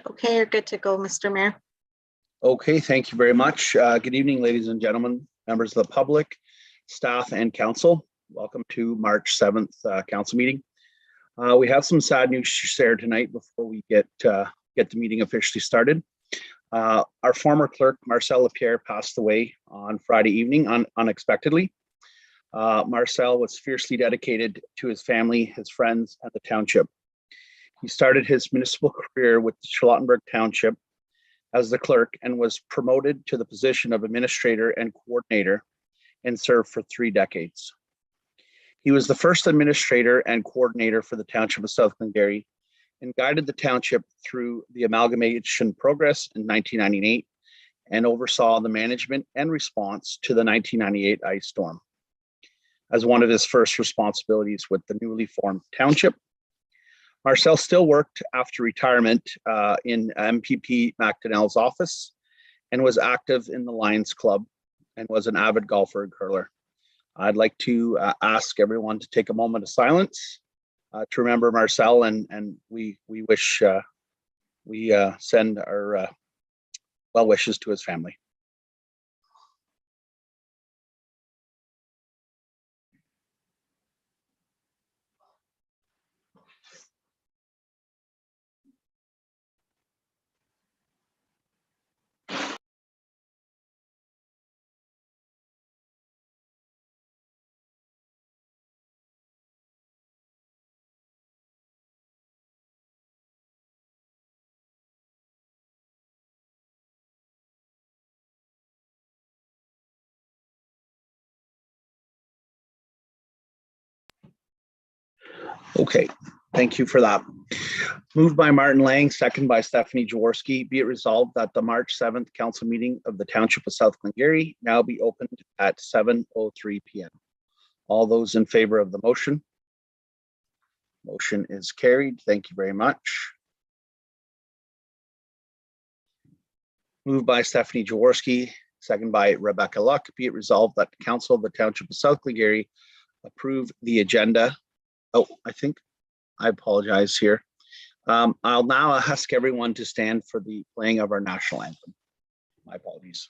Okay, you're good to go, Mr. Mayor. Okay, thank you very much. Good evening, ladies and gentlemen, members of the public, staff, and council. Welcome to March 7th council meeting. We have some sad news to share tonight before we get the meeting officially started. Our former clerk, Marcel Lapierre, passed away on Friday evening unexpectedly. Marcel was fiercely dedicated to his family, his friends, and the township. He started his municipal career with Charlottenburg Township as the clerk and was promoted to the position of administrator and coordinator and served for 3 decades. He was the first administrator and coordinator for the Township of South Glengarry and guided the township through the amalgamation progress in 1998 and oversaw the management and response to the 1998 ice storm. As one of his first responsibilities with the newly formed township, Marcel still worked after retirement in MPP McDonnell's office and was active in the Lions Club and was an avid golfer and curler. I'd like to ask everyone to take a moment of silence to remember Marcel, and we send our well wishes to his family. Okay, thank you for that. Moved by Martin Lang, second by Stephanie Jaworski. Be it resolved that the March 7th council meeting of the Township of South Glengarry now be opened at 7:03 p.m. All those in favor of the motion? Motion is carried. Thank you very much. Moved by Stephanie Jaworski, second by Rebecca Luck. Be it resolved that the Council of the Township of South Glengarry approve the agenda. Oh, I apologize here. I'll now ask everyone to stand for the playing of our national anthem. My apologies.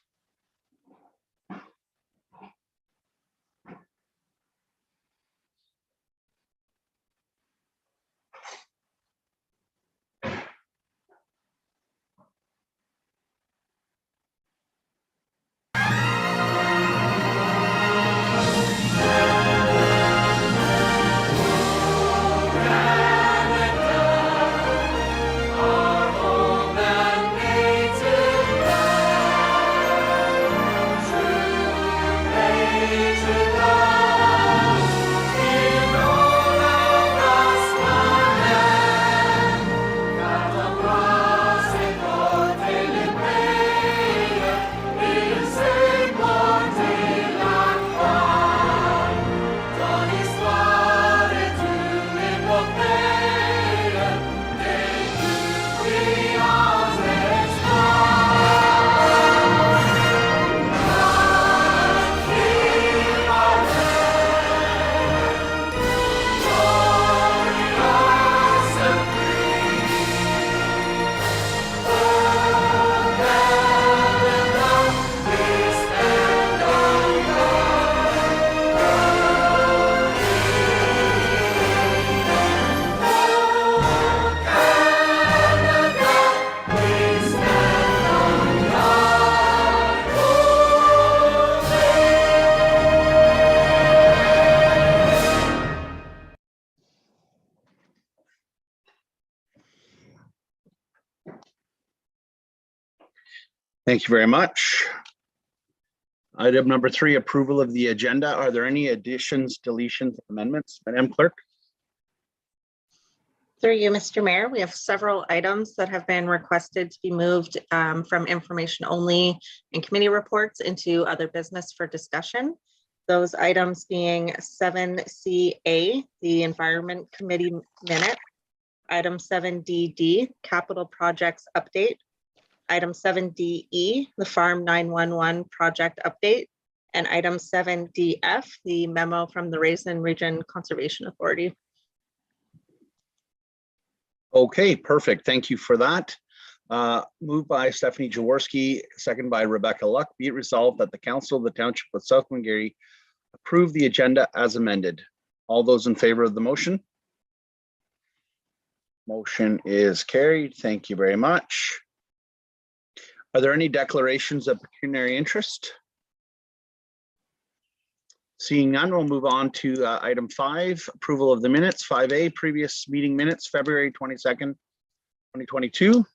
Thank you very much. Item number 3, approval of the agenda. Are there any additions, deletions, amendments? Madam Clerk? Through you, Mr. Mayor, we have several items that have been requested to be moved from information only and committee reports into other business for discussion. Those items being 7CA, the Environment Committee minute, item 7DD, capital projects update, item 7DE, the Farm 911 project update, and item 7DF, the memo from the Raisin Region Conservation Authority. Okay, perfect. Thank you for that. Moved by Stephanie Jaworski, second by Rebecca Luck. Be it resolved that the Council of the Township of South Glengarry approve the agenda as amended. All those in favor of the motion? Motion is carried. Thank you very much. Are there any declarations of pecuniary interest? Seeing none, we'll move on to item 5, approval of the minutes. 5A, previous meeting minutes, February 22nd, 2022.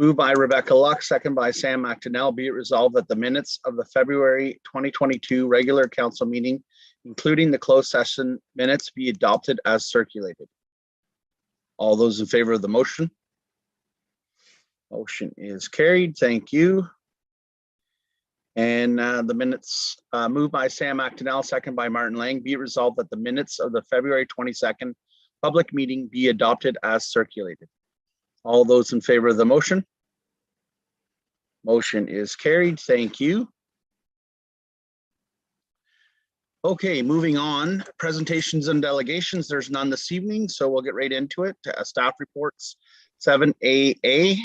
Moved by Rebecca Luck, second by Sam McDonnell. Be it resolved that the minutes of the February 2022 regular council meeting, including the closed session minutes, be adopted as circulated. All those in favor of the motion? Motion is carried. Thank you. And the minutes moved by Sam McDonnell, second by Martin Lang. Be it resolved that the minutes of the February 22nd public meeting be adopted as circulated. All those in favor of the motion? Motion is carried. Thank you. Okay, moving on. Presentations and delegations. There's none this evening, so we'll get right into it. Staff reports 7AA.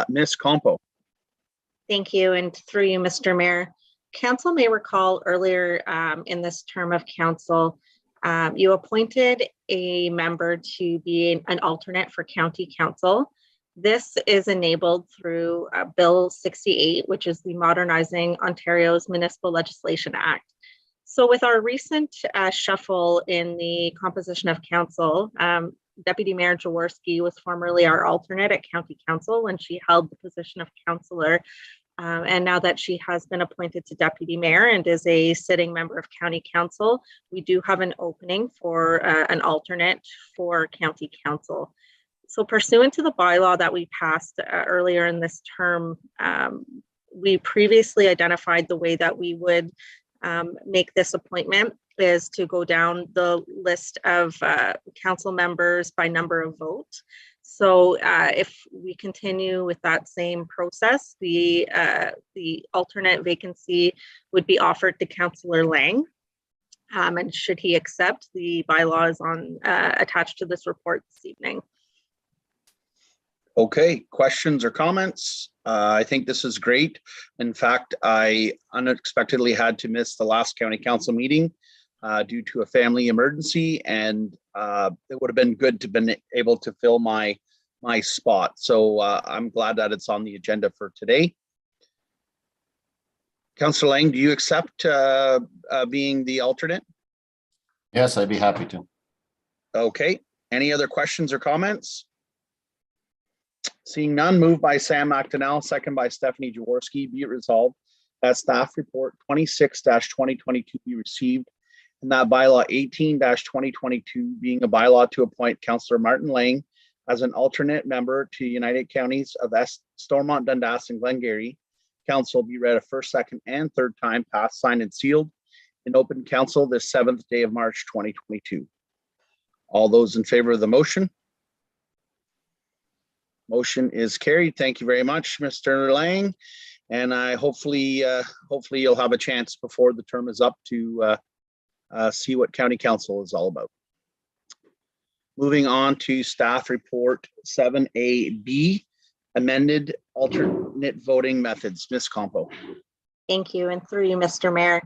Ms. Compo. Thank you, and through you, Mr. Mayor. Council may recall earlier in this term of council, you appointed a member to be an alternate for county council. This is enabled through Bill 68, which is the Modernizing Ontario's Municipal Legislation Act. So with our recent shuffle in the composition of council, Deputy Mayor Jaworski was formerly our alternate at County Council when she held the position of councillor. And now that she has been appointed to Deputy Mayor and is a sitting member of County Council, we do have an opening for an alternate for County Council. So pursuant to the bylaw that we passed earlier in this term, we previously identified the way that we would make this appointment is to go down the list of council members by number of vote. So if we continue with that same process, the alternate vacancy would be offered to Councillor Lang. And should he accept, the bylaw is attached to this report this evening. Okay, questions or comments? I think this is great. In fact, I unexpectedly had to miss the last county council meeting due to a family emergency, and it would have been good to been able to fill my spot. So I'm glad that it's on the agenda for today. Councillor Lang, do you accept being the alternate? Yes, I'd be happy to. Okay, any other questions or comments? Seeing none, moved by Sam McDonnell, second by Stephanie Jaworski. Be it resolved that staff report 26-2022 be received, and that bylaw 18-2022 being a bylaw to appoint Councillor Martin Lang as an alternate member to United Counties of Stormont, Dundas, and Glengarry Council be read a first, second, and third time, passed, signed, and sealed in open council this 7th day of March 2022. All those in favor of the motion? Motion is carried. Thank you very much, Mr. Lang. And I hopefully you'll have a chance before the term is up to see what county council is all about. Moving on to staff report 7AB, amended alternate voting methods. Ms. Compo. Thank you, and through you, Mr. Mayor.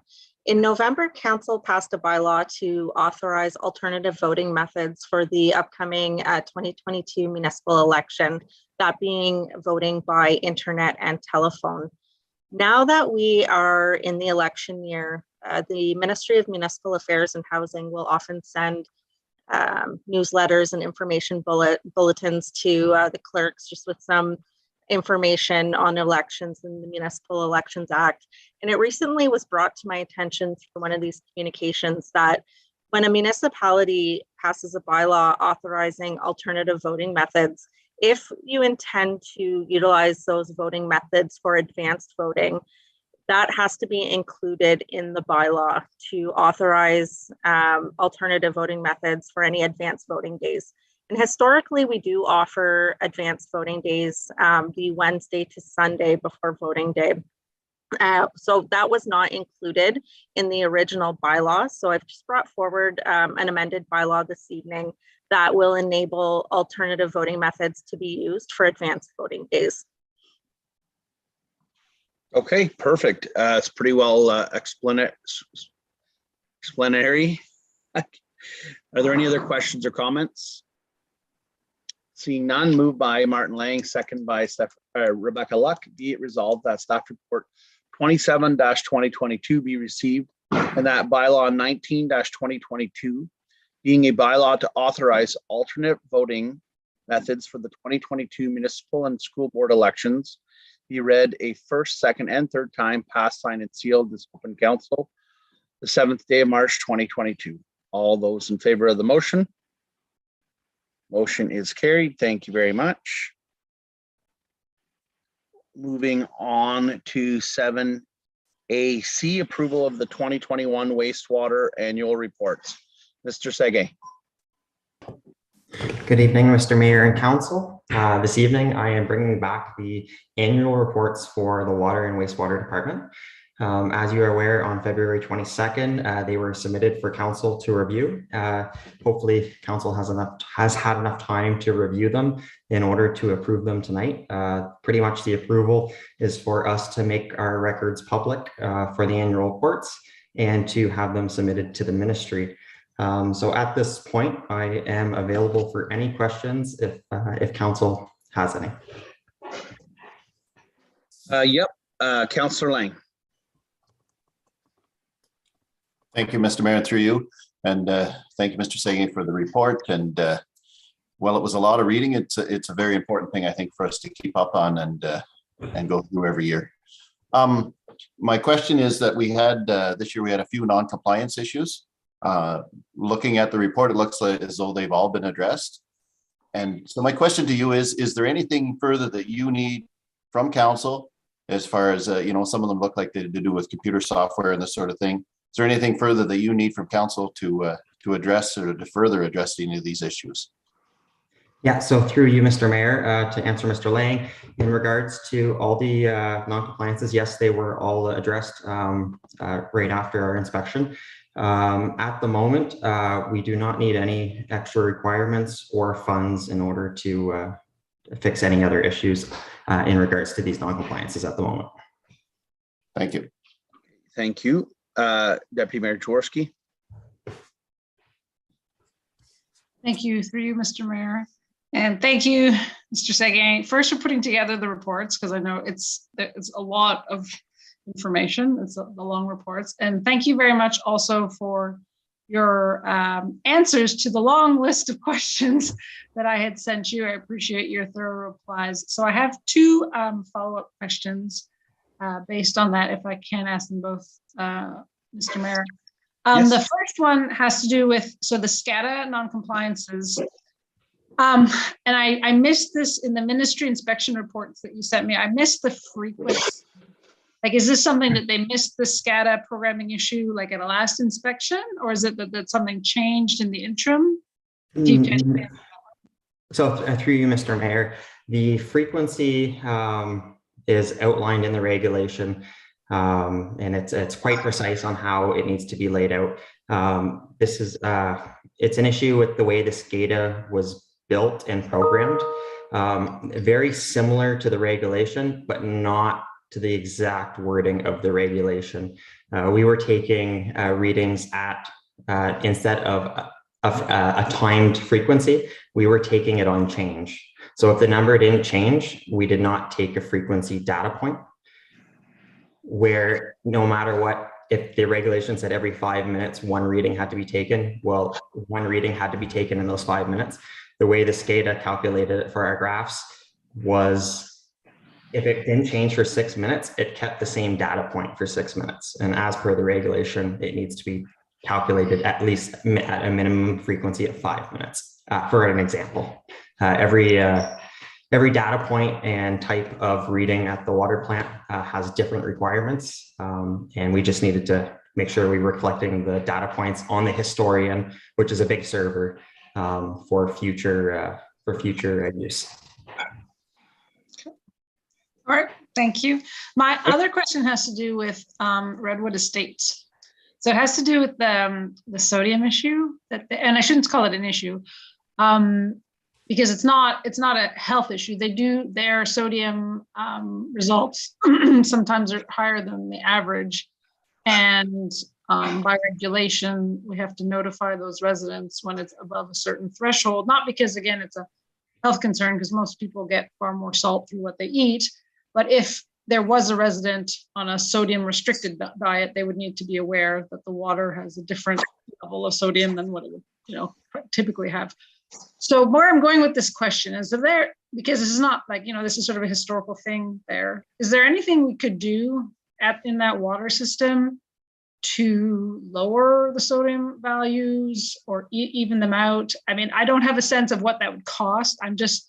In November, Council passed a bylaw to authorize alternative voting methods for the upcoming 2022 municipal election, that being voting by internet and telephone. Now that we are in the election year, the Ministry of Municipal Affairs and Housing will often send newsletters and information bulletins to the clerks just with some information on elections and the Municipal Elections Act. And it recently was brought to my attention through one of these communications that when a municipality passes a bylaw authorizing alternative voting methods, if you intend to utilize those voting methods for advanced voting, that has to be included in the bylaw to authorize alternative voting methods for any advanced voting days. And historically, we do offer advanced voting days the Wednesday to Sunday before voting day. So that was not included in the original bylaw. So I've just brought forward an amended bylaw this evening that will enable alternative voting methods to be used for advanced voting days. Okay, perfect. It's pretty well explanatory. Are there any other questions or comments? Seeing none, moved by Martin Lang, second by Rebecca Luck. Be it resolved that staff report 27-2022 be received, and that bylaw 19-2022, being a bylaw to authorize alternate voting methods for the 2022 municipal and school board elections, be read a first, second, and third time, passed, signed, and sealed this open council the 7th day of March 2022. All those in favor of the motion? Motion is carried. Thank you very much. Moving on to 7AC, approval of the 2021 wastewater annual reports. Mr. Sege. Good evening, Mr. Mayor and Council. This evening, I am bringing back the annual reports for the Water and Wastewater Department. As you are aware, on February 22nd, they were submitted for Council to review. Hopefully, Council has had enough time to review them in order to approve them tonight. Pretty much the approval is for us to make our records public for the annual reports and to have them submitted to the ministry. So at this point, I am available for any questions if Council has any. Councillor Lang. Thank you, Mr. Mayor, through you. And thank you, Mr. Sege, for the report. And well, it was a lot of reading. It's a very important thing, I think, for us to keep up on and go through every year. My question is that we had this year, we had a few non-compliance issues. Looking at the report, it looks like as though they've all been addressed. And so my question to you is there anything further that you need from Council as far as, some of them look like they do with computer software and this sort of thing. Is there anything further that you need from Council to address or to further address any of these issues? Yeah, so through you, Mr. Mayor, to answer Mr. Lang, in regards to all the non-compliances, yes, they were all addressed right after our inspection. At the moment, we do not need any extra requirements or funds in order to fix any other issues in regards to these non-compliances at the moment. Thank you. Thank you. Deputy Mayor Jaworski. Thank you, through you, Mr. Mayor. And thank you, Mr. Sege, first for putting together the reports, because I know it's a lot of information. It's the long reports. And thank you very much also for your answers to the long list of questions that I had sent you. I appreciate your thorough replies. So I have two follow-up questions based on that, if I can ask them both, Mr. Mayor. Yes. The first one has to do with, so the SCADA non-compliances. And I missed this in the ministry inspection reports that you sent me. I missed the frequency. Like, is this something that they missed the SCADA programming issue like at a last inspection, or is it that something changed in the interim? So through you, Mr. Mayor, the frequency is outlined in the regulation, and it's quite precise on how it needs to be laid out. This is it's an issue with the way the SCADA was built and programmed, very similar to the regulation, but not to the exact wording of the regulation. We were taking readings at, instead of a timed frequency, we were taking it on change. So if the number didn't change, we did not take a frequency data point, where no matter what, if the regulation said every 5 minutes, one reading had to be taken, well, one reading had to be taken in those 5 minutes. The way the SCADA calculated it for our graphs was, if it didn't change for 6 minutes, it kept the same data point for 6 minutes. And as per the regulation, it needs to be calculated at least at a minimum frequency of 5 minutes. For an example, every data point and type of reading at the water plant has different requirements. And we just needed to make sure we were collecting the data points on the historian, which is a big server, for future use. All right, thank you. My other question has to do with Redwood Estates. So it has to do with the sodium issue, and I shouldn't call it an issue. Because it's not a health issue. Their sodium results sometimes are higher than the average. And by regulation, we have to notify those residents when it's above a certain threshold, not because, again, it's a health concern, because most people get far more salt through what they eat. But if there was a resident on a sodium restricted diet, they would need to be aware that the water has a different level of sodium than what it would, typically have. So where I'm going with this question is, because this is not like, this is sort of a historical thing there. Is there anything we could do in that water system to lower the sodium values or even them out? I mean, I don't have a sense of what that would cost. I'm just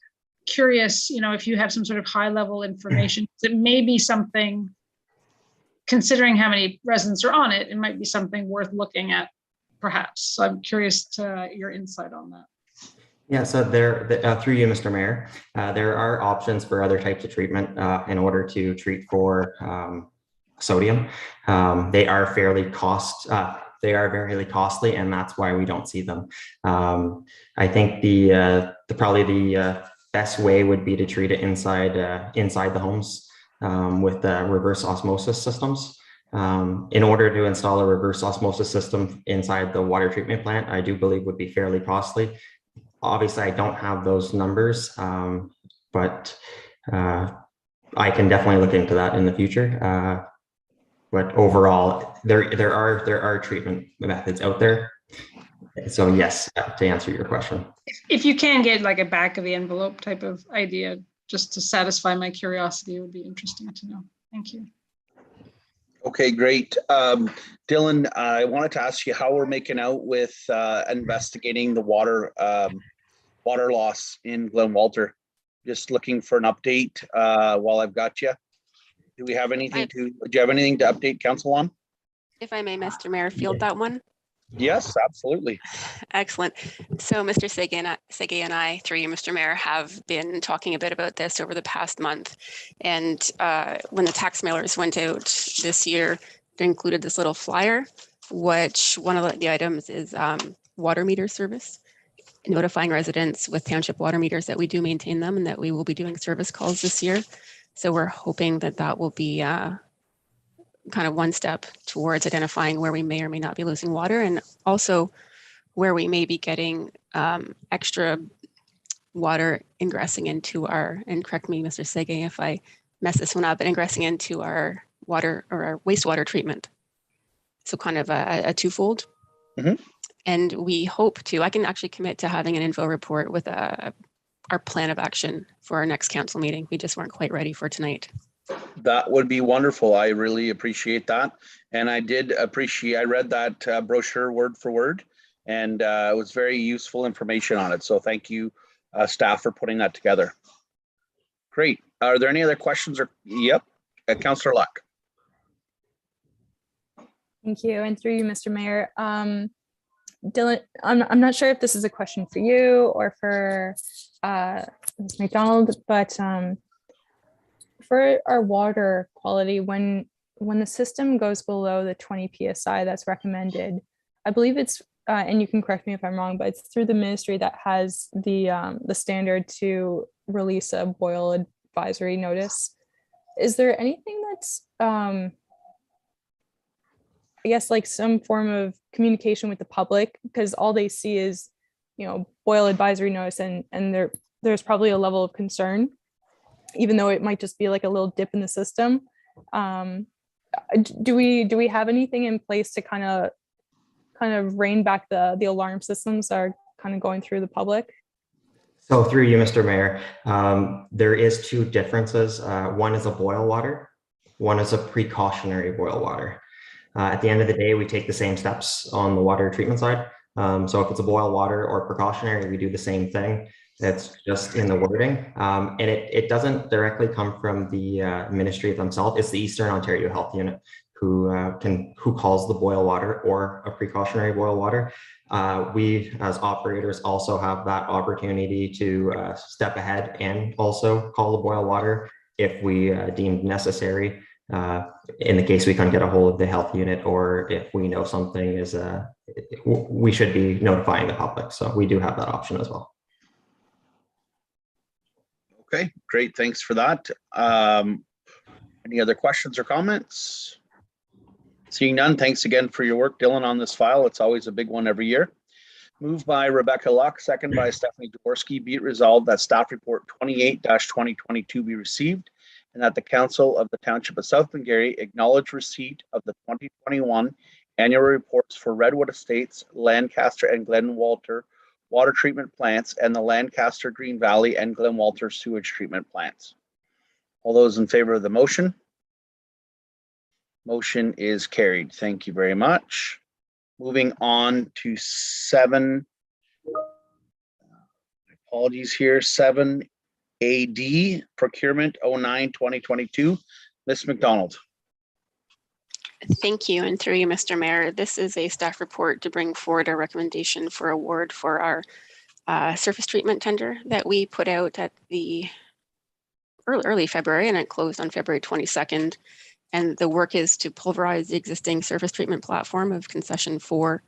curious, if you have some sort of high level information, it may be something, considering how many residents are on it, it might be something worth looking at perhaps. So I'm curious to your insight on that. Yeah, so through you, Mr. Mayor, there are options for other types of treatment in order to treat for sodium. They are fairly costly, and that's why we don't see them. I think probably the best way would be to treat it inside the homes with reverse osmosis systems. In order to install a reverse osmosis system inside the water treatment plant, I do believe would be fairly costly. Obviously, I don't have those numbers, but I can definitely look into that in the future. But overall, there are treatment methods out there. So yes, to answer your question. If you can get like a back of the envelope type of idea, just to satisfy my curiosity, it would be interesting to know. Thank you. Okay, great. Dylan, I wanted to ask you how we're making out with investigating the water loss in Glen Walter. Just looking for an update while I've got you. Do you have anything to update council on? If I may, Mr. Mayor, field that one. Yes, absolutely. Excellent. So Mr. Sege and I, through you, Mr. Mayor, have been talking a bit about this over the past month. And when the tax mailers went out this year, they included this little flyer, which one of the items is water meter service, notifying residents with township water meters that we do maintain them and that we will be doing service calls this year. So we're hoping that will be kind of one step towards identifying where we may or may not be losing water, and also where we may be getting extra water ingressing into and correct me, Mr. Sege, if I mess this one up, but ingressing into our water or our wastewater treatment. So kind of a twofold. Mm-hmm. And we hope I can actually commit to having an info report with our plan of action for our next council meeting. We just weren't quite ready for tonight. That would be wonderful. I really appreciate that. And I read that brochure word for word, and it was very useful information on it. So thank you, staff, for putting that together. Great. Are there any other questions? Yep. Councillor Luck. Thank you. And through you, Mr. Mayor. Dylan, I'm not sure if this is a question for you or for Ms. McDonald, but for our water quality, when the system goes below the 20 psi that's recommended, I believe it's and you can correct me if I'm wrong, but it's through the ministry that has the standard to release a boil advisory notice. Is there anything that's I guess like some form of communication with the public, because all they see is, boil advisory notice, and there's probably a level of concern, even though it might just be like a little dip in the system. Do we have anything in place to kind of rein back the alarm systems that are kind of going through the public? So through you, Mr. Mayor, there is two differences. One is a boil water, one is a precautionary boil water. At the end of the day, we take the same steps on the water treatment side. So if it's a boil water or precautionary, we do the same thing. It's just in the wording. And it doesn't directly come from the ministry themselves. It's the Eastern Ontario Health Unit who calls the boil water or a precautionary boil water. We as operators also have that opportunity to step ahead and also call the boil water if we deem necessary. In the case we can't get a hold of the health unit, or if we know something is, we should be notifying the public. So we do have that option as well. Okay, great. Thanks for that. Any other questions or comments? Seeing none, thanks again for your work, Dylan, on this file. It's always a big one every year. Moved by Rebecca Luck, second by Stephanie Jaworski. Be it resolved that staff report 28-2022 be received and that the Council of the Township of South Glengarry acknowledge receipt of the 2021 annual reports for Redwood Estates, Lancaster and Glen Walter water treatment plants and the Lancaster, Green Valley and Glen Walter sewage treatment plants. All those in favor of the motion? Motion is carried. Thank you very much. Moving on to 7, apologies here, 7AD, Procurement 09-2022. Ms. McDonald. Thank you. And through you, Mr. Mayor, this is a staff report to bring forward a recommendation for award for our surface treatment tender that we put out at the early February, and it closed on February 22nd. And the work is to pulverize the existing surface treatment platform of concession 4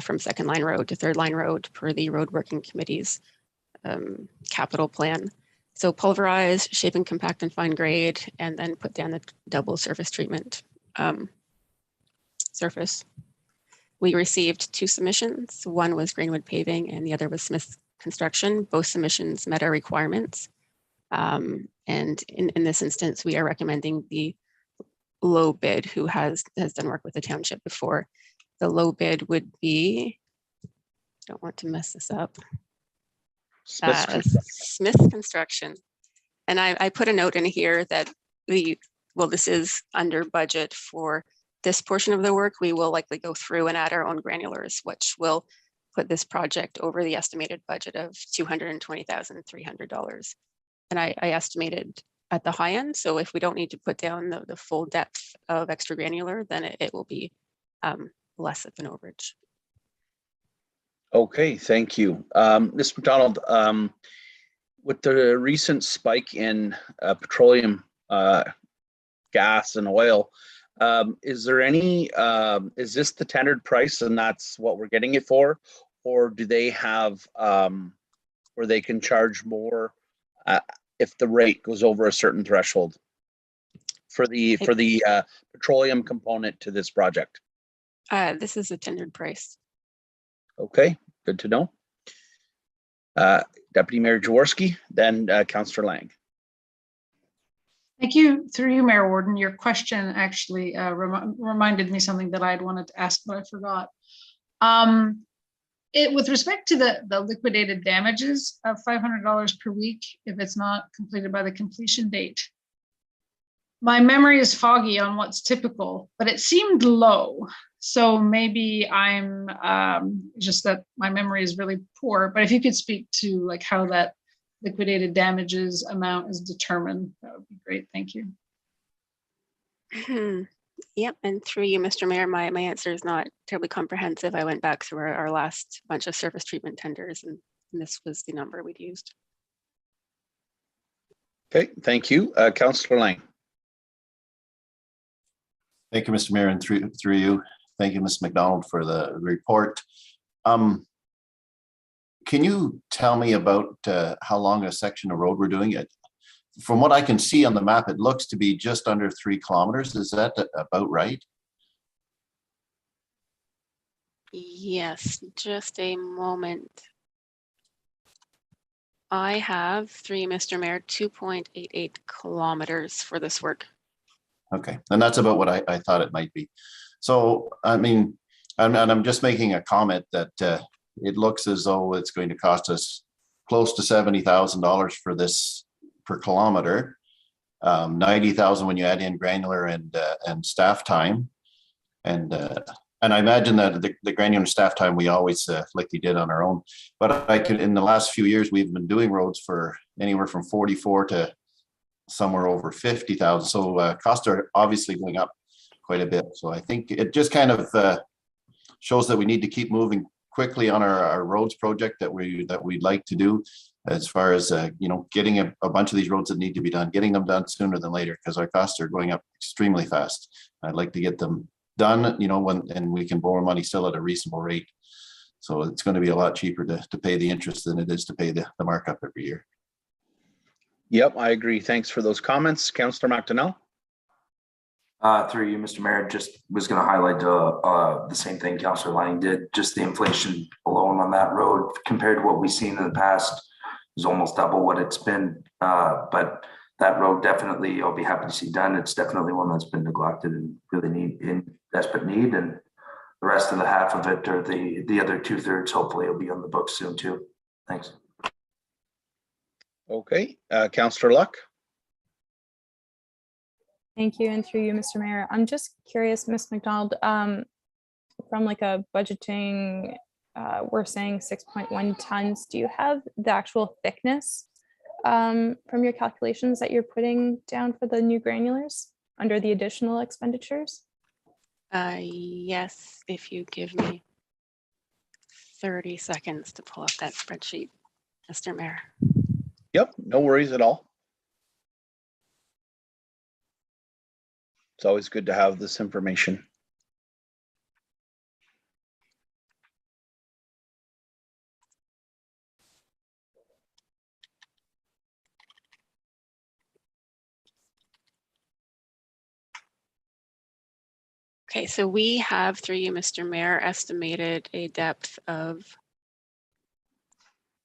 from second line road to third line road per the road working committee's capital plan. So pulverize, shape and compact and fine grade, and then put down the double surface treatment surface. We received 2 submissions. One was Greenwood Paving and the other was Smith Construction. Both submissions met our requirements. And in this instance, we are recommending the low bid who has done work with the township before. The low bid would be, don't want to mess this up, Smith Construction. And I put a note in here that this is under budget for this portion of the work. We will likely go through and add our own granulars, which will put this project over the estimated budget of $220,300. And I estimated at the high end. So if we don't need to put down the full depth of extra granular, then it will be less of an overage. Okay, thank you. Ms. McDonald, with the recent spike in petroleum gas and oil, is there any, is this the tendered price and that's what we're getting it for? Or do they have where they can charge more if the rate goes over a certain threshold for the petroleum component to this project? This is a tendered price. Okay, good to know. Deputy Mayor Jaworski, then Councillor Lang. Thank you. Through you, Mayor Warden, your question actually reminded me something that I'd wanted to ask, but I forgot. With respect to the liquidated damages of $500 per week, if it's not completed by the completion date, my memory is foggy on what's typical, but it seemed low. So maybe I'm just that my memory is really poor, but if you could speak to like how that liquidated damages amount is determined, that would be great. Thank you. Yep, and through you, Mr. Mayor, my answer is not terribly comprehensive. I went back through our last bunch of surface treatment tenders, and this was the number we'd used. Okay, thank you. Councillor Lang. Thank you, Mr. Mayor, and through you, thank you, Ms. McDonald, for the report. Can you tell me about how long a section of road we're doing? From what I can see on the map, it looks to be just under 3 kilometers. Is that about right? Yes, just a moment. I have, through you, Mr. Mayor, 2.88 kilometers for this work. Okay, and that's about what I thought it might be. So, I mean, and I'm just making a comment that it looks as though it's going to cost us close to $70,000 for this per kilometer, 90,000 when you add in granular and staff time, and I imagine that the granular staff time we always like we did on our own. But in the last few years we've been doing roads for anywhere from 44 to somewhere over 50,000. So costs are obviously going up quite a bit. So I think it just kind of shows that we need to keep moving quickly on our roads project that we'd like to do, as far as getting a bunch of these roads that need to be done, getting them done sooner than later, because our costs are going up extremely fast. I'd like to get them done, and we can borrow money still at a reasonable rate. So it's going to be a lot cheaper to pay the interest than it is to pay the markup every year. Yep, I agree. Thanks for those comments. Councillor McDonnell. Through you, Mr. Mayor, just was going to highlight the same thing Councillor Lang did. Just the inflation alone on that road compared to what we've seen in the past is almost double what it's been. But that road definitely, I'll be happy to see done. It's definitely one that's been neglected and really in desperate need. And the rest of the half of it, or the other 2/3, hopefully will be on the books soon too. Thanks. Okay, Councillor Luck. Thank you, and through you, Mr. Mayor. I'm just curious, Ms. McDonald, from like a budgeting, we're saying 6.1 tons. Do you have the actual thickness from your calculations that you're putting down for the new granulars under the additional expenditures? Yes, if you give me 30 seconds to pull up that spreadsheet, Mr. Mayor. Yep, no worries at all. It's always good to have this information. Okay, so we have, through you, Mr. Mayor, estimated a depth of,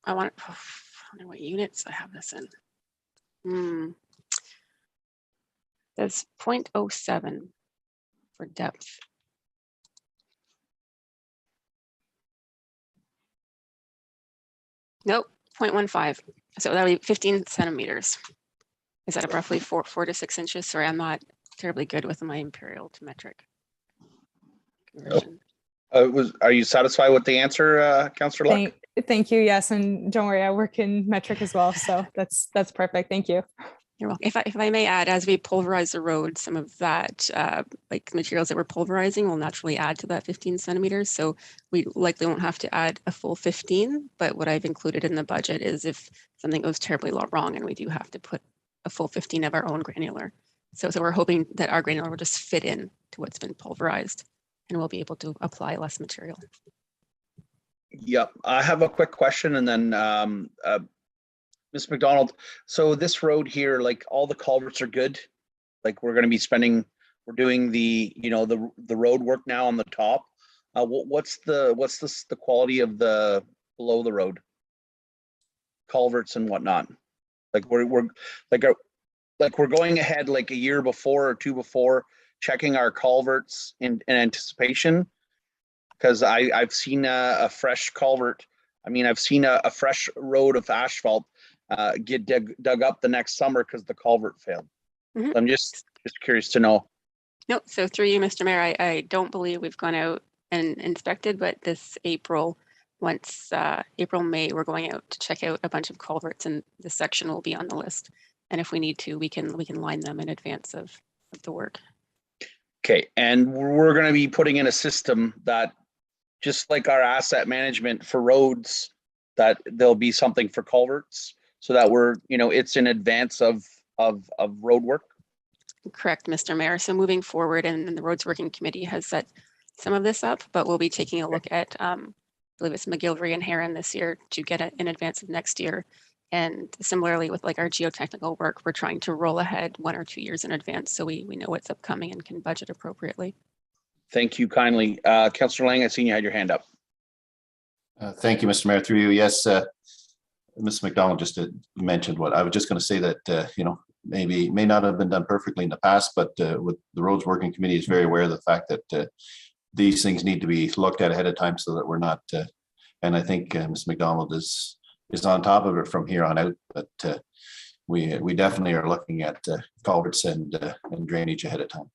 I don't know what units I have this in. That's 0.07 for depth. Nope, 0.15. So that would be 15 centimeters. Is that roughly 4 to 6 inches? Sorry, I'm not terribly good with my imperial to metric conversion. Are you satisfied with the answer, Councillor Luck? Thank you. Yes, and don't worry, I work in metric as well, so that's perfect. Thank you. You're welcome. If I may add, as we pulverize the road, some of that like materials that we're pulverizing will naturally add to that 15 centimeters. So we likely won't have to add a full 15, but what I've included in the budget is if something goes terribly wrong and we do have to put a full 15 of our own granular. So we're hoping that our granular will just fit in to what's been pulverized and we'll be able to apply less material. Yep, I have a quick question and then Ms. McDonald, so this road here, like all the culverts are good? Like we're going to be we're doing the, the road work now on the top. What's the quality of the below the road? Culverts and whatnot. Like we're going ahead like a year before or two before checking our culverts in anticipation. Because I've seen a fresh culvert. I mean, I've seen a fresh road of asphalt get dug up the next summer because the culvert failed. Mm-hmm. So I'm just curious to know. No, so through you, Mr. Mayor, I don't believe we've gone out and inspected, but this April, once April, May, we're going out to check out a bunch of culverts and this section will be on the list. And if we need to, we can line them in advance of the work. Okay, and we're going to be putting in a system that, just like our asset management for roads, that there'll be something for culverts so that we're, it's in advance of road work. Correct, Mr. Mayor. So moving forward, and the Roads Working Committee has set some of this up, but we'll be taking a look at, I believe it's McGillivray and Heron this year to get it in advance of next year. And similarly with like our geotechnical work, we're trying to roll ahead 1 or 2 years in advance so we know what's upcoming and can budget appropriately. Thank you kindly. Councillor Lang, I seen you had your hand up. Thank you, Mr. Mayor. Through you, yes. Ms. McDonald just mentioned what I was just going to say that, may not have been done perfectly in the past, but with the Roads Working Committee is very aware of the fact that these things need to be looked at ahead of time so that we're not, and I think Ms. McDonald is on top of it from here on out, but we definitely are looking at culverts and drainage ahead of time.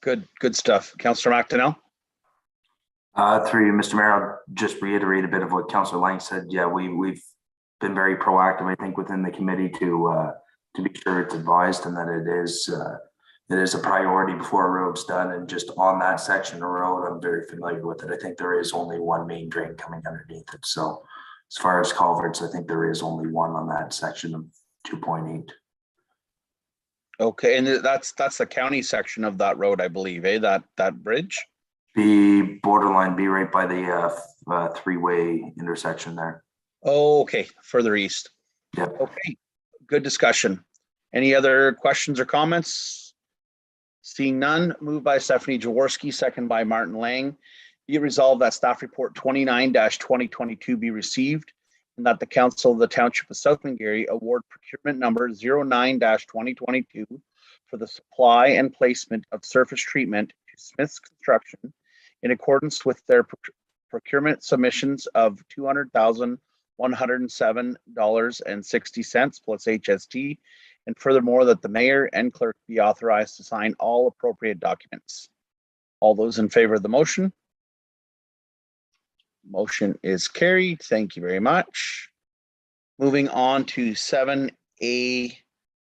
Good stuff. Councillor McDonnell. Through you, Mr. Mayor, I'll just reiterate a bit of what Councillor Lang said. Yeah, we've been very proactive, I think, within the committee to be sure it's advised and that it is a priority before a road's done. And just on that section of road, I'm very familiar with it. I think there is only one main drain coming underneath it. So as far as culverts, I think there is only one on that section of 2.8. Okay, and that's the county section of that road, I believe, that bridge? The borderline be right by the three-way intersection there. Oh, okay, further east. Yep. Okay, good discussion. Any other questions or comments? Seeing none, moved by Stephanie Jaworski, second by Martin Lang. Be it resolved that staff report 29-2022 be received, and that the Council of the Township of South Glengarry award procurement number 09-2022 for the supply and placement of surface treatment to Smith's Construction in accordance with their procurement submissions of $200,107.60 plus HST, and furthermore that the mayor and clerk be authorized to sign all appropriate documents. All those in favor of the motion? Motion is carried. Thank you very much. Moving on to 7A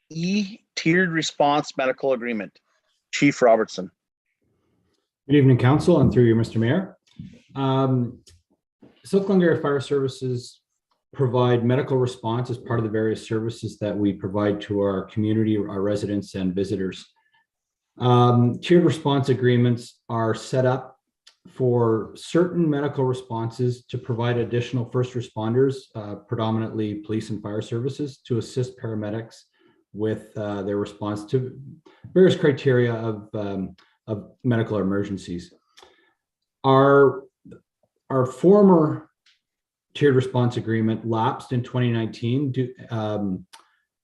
E, tiered response medical agreement. Chief Robertson. Good evening, Council, and through you, Mr. Mayor. South Glengarry Fire Services provide medical response as part of the various services that we provide to our community, our residents and visitors. Tiered response agreements are set up for certain medical responses to provide additional first responders, predominantly police and fire services, to assist paramedics with their response to various criteria of medical emergencies. Our former tiered response agreement lapsed in 2019.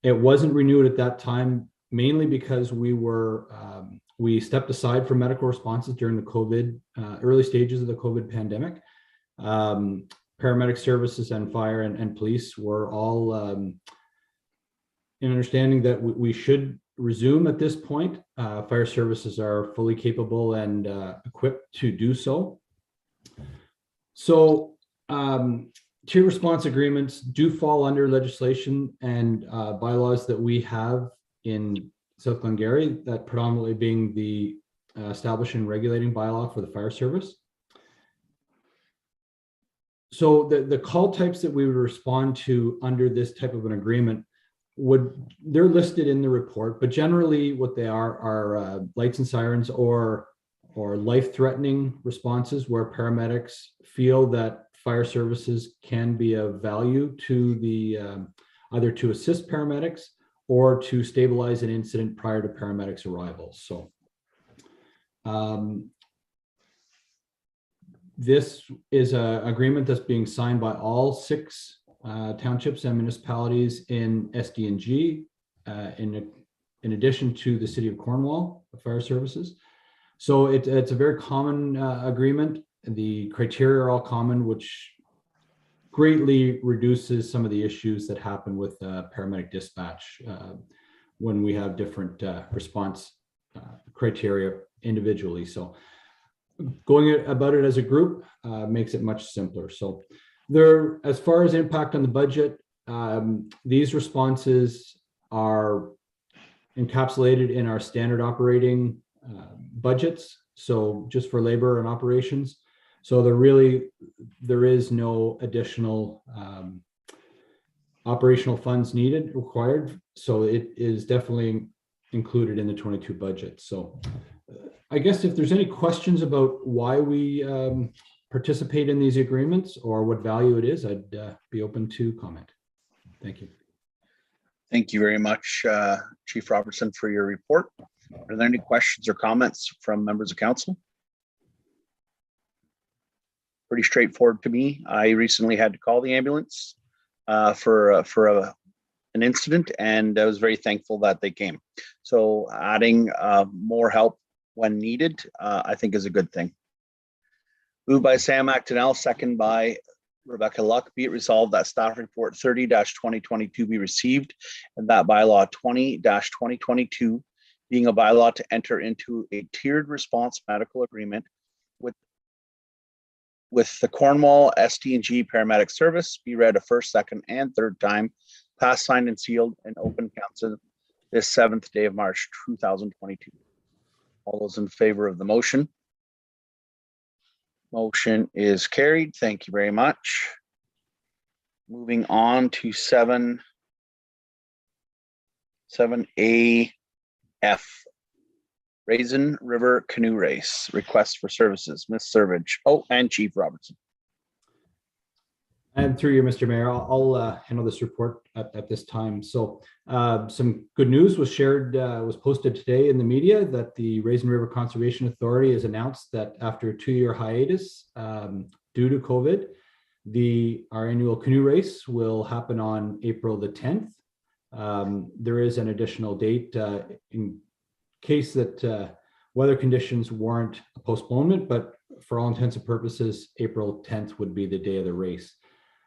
It wasn't renewed at that time, mainly because we stepped aside from medical responses during the COVID, early stages of the COVID pandemic. Paramedic services and fire and police were all in understanding that we should resume at this point. Fire services are fully capable and equipped to do so. So tiered response agreements do fall under legislation and bylaws that we have in South Glengarry, that predominantly being the establishing and regulating bylaw for the fire service. So the call types that we would respond to under this type of an agreement they're listed in the report, but generally what they are lights and sirens or life-threatening responses where paramedics feel that fire services can be of value to the either to assist paramedics or to stabilize an incident prior to paramedics' arrival. So this is an agreement that's being signed by all 6 townships and municipalities in SDNG, in addition to the City of Cornwall Fire Services. So it's a very common agreement. The criteria are all common, which greatly reduces some of the issues that happen with paramedic dispatch when we have different response criteria individually. So going about it as a group makes it much simpler. So as far as impact on the budget, these responses are encapsulated in our standard operating budgets. So just for labor and operations. So there is no additional operational funds required. So it is definitely included in the 22 budget. So I guess if there's any questions about why we participate in these agreements or what value it is, I'd be open to comment. Thank you. Thank you very much, Chief Robertson, for your report. Are there any questions or comments from members of council? Pretty straightforward to me. I recently had to call the ambulance for an incident, and I was very thankful that they came. So adding more help when needed, I think is a good thing. Moved by Sam Actonel, second by Rebecca Luck. Be it resolved that staff report 30-2022 be received, and that bylaw 20-2022 being a bylaw to enter into a tiered response medical agreement with the Cornwall ST&G Paramedic Service be read a first, second, and third time, passed, signed, and sealed in open council this 7th day of March 2022. All those in favor of the motion? Motion is carried. Thank you very much. Moving on to 7A F. Raisin River Canoe Race, request for services, Ms. Servage. Oh, and Chief Robertson. And through you, Mr. Mayor, I'll handle this report at this time. So some good news was shared, was posted today in the media that the Raisin River Conservation Authority has announced that after a 2-year hiatus due to COVID, our annual canoe race will happen on April the 10th. There is an additional date in case that weather conditions warrant a postponement, but for all intents and purposes, April 10th would be the day of the race.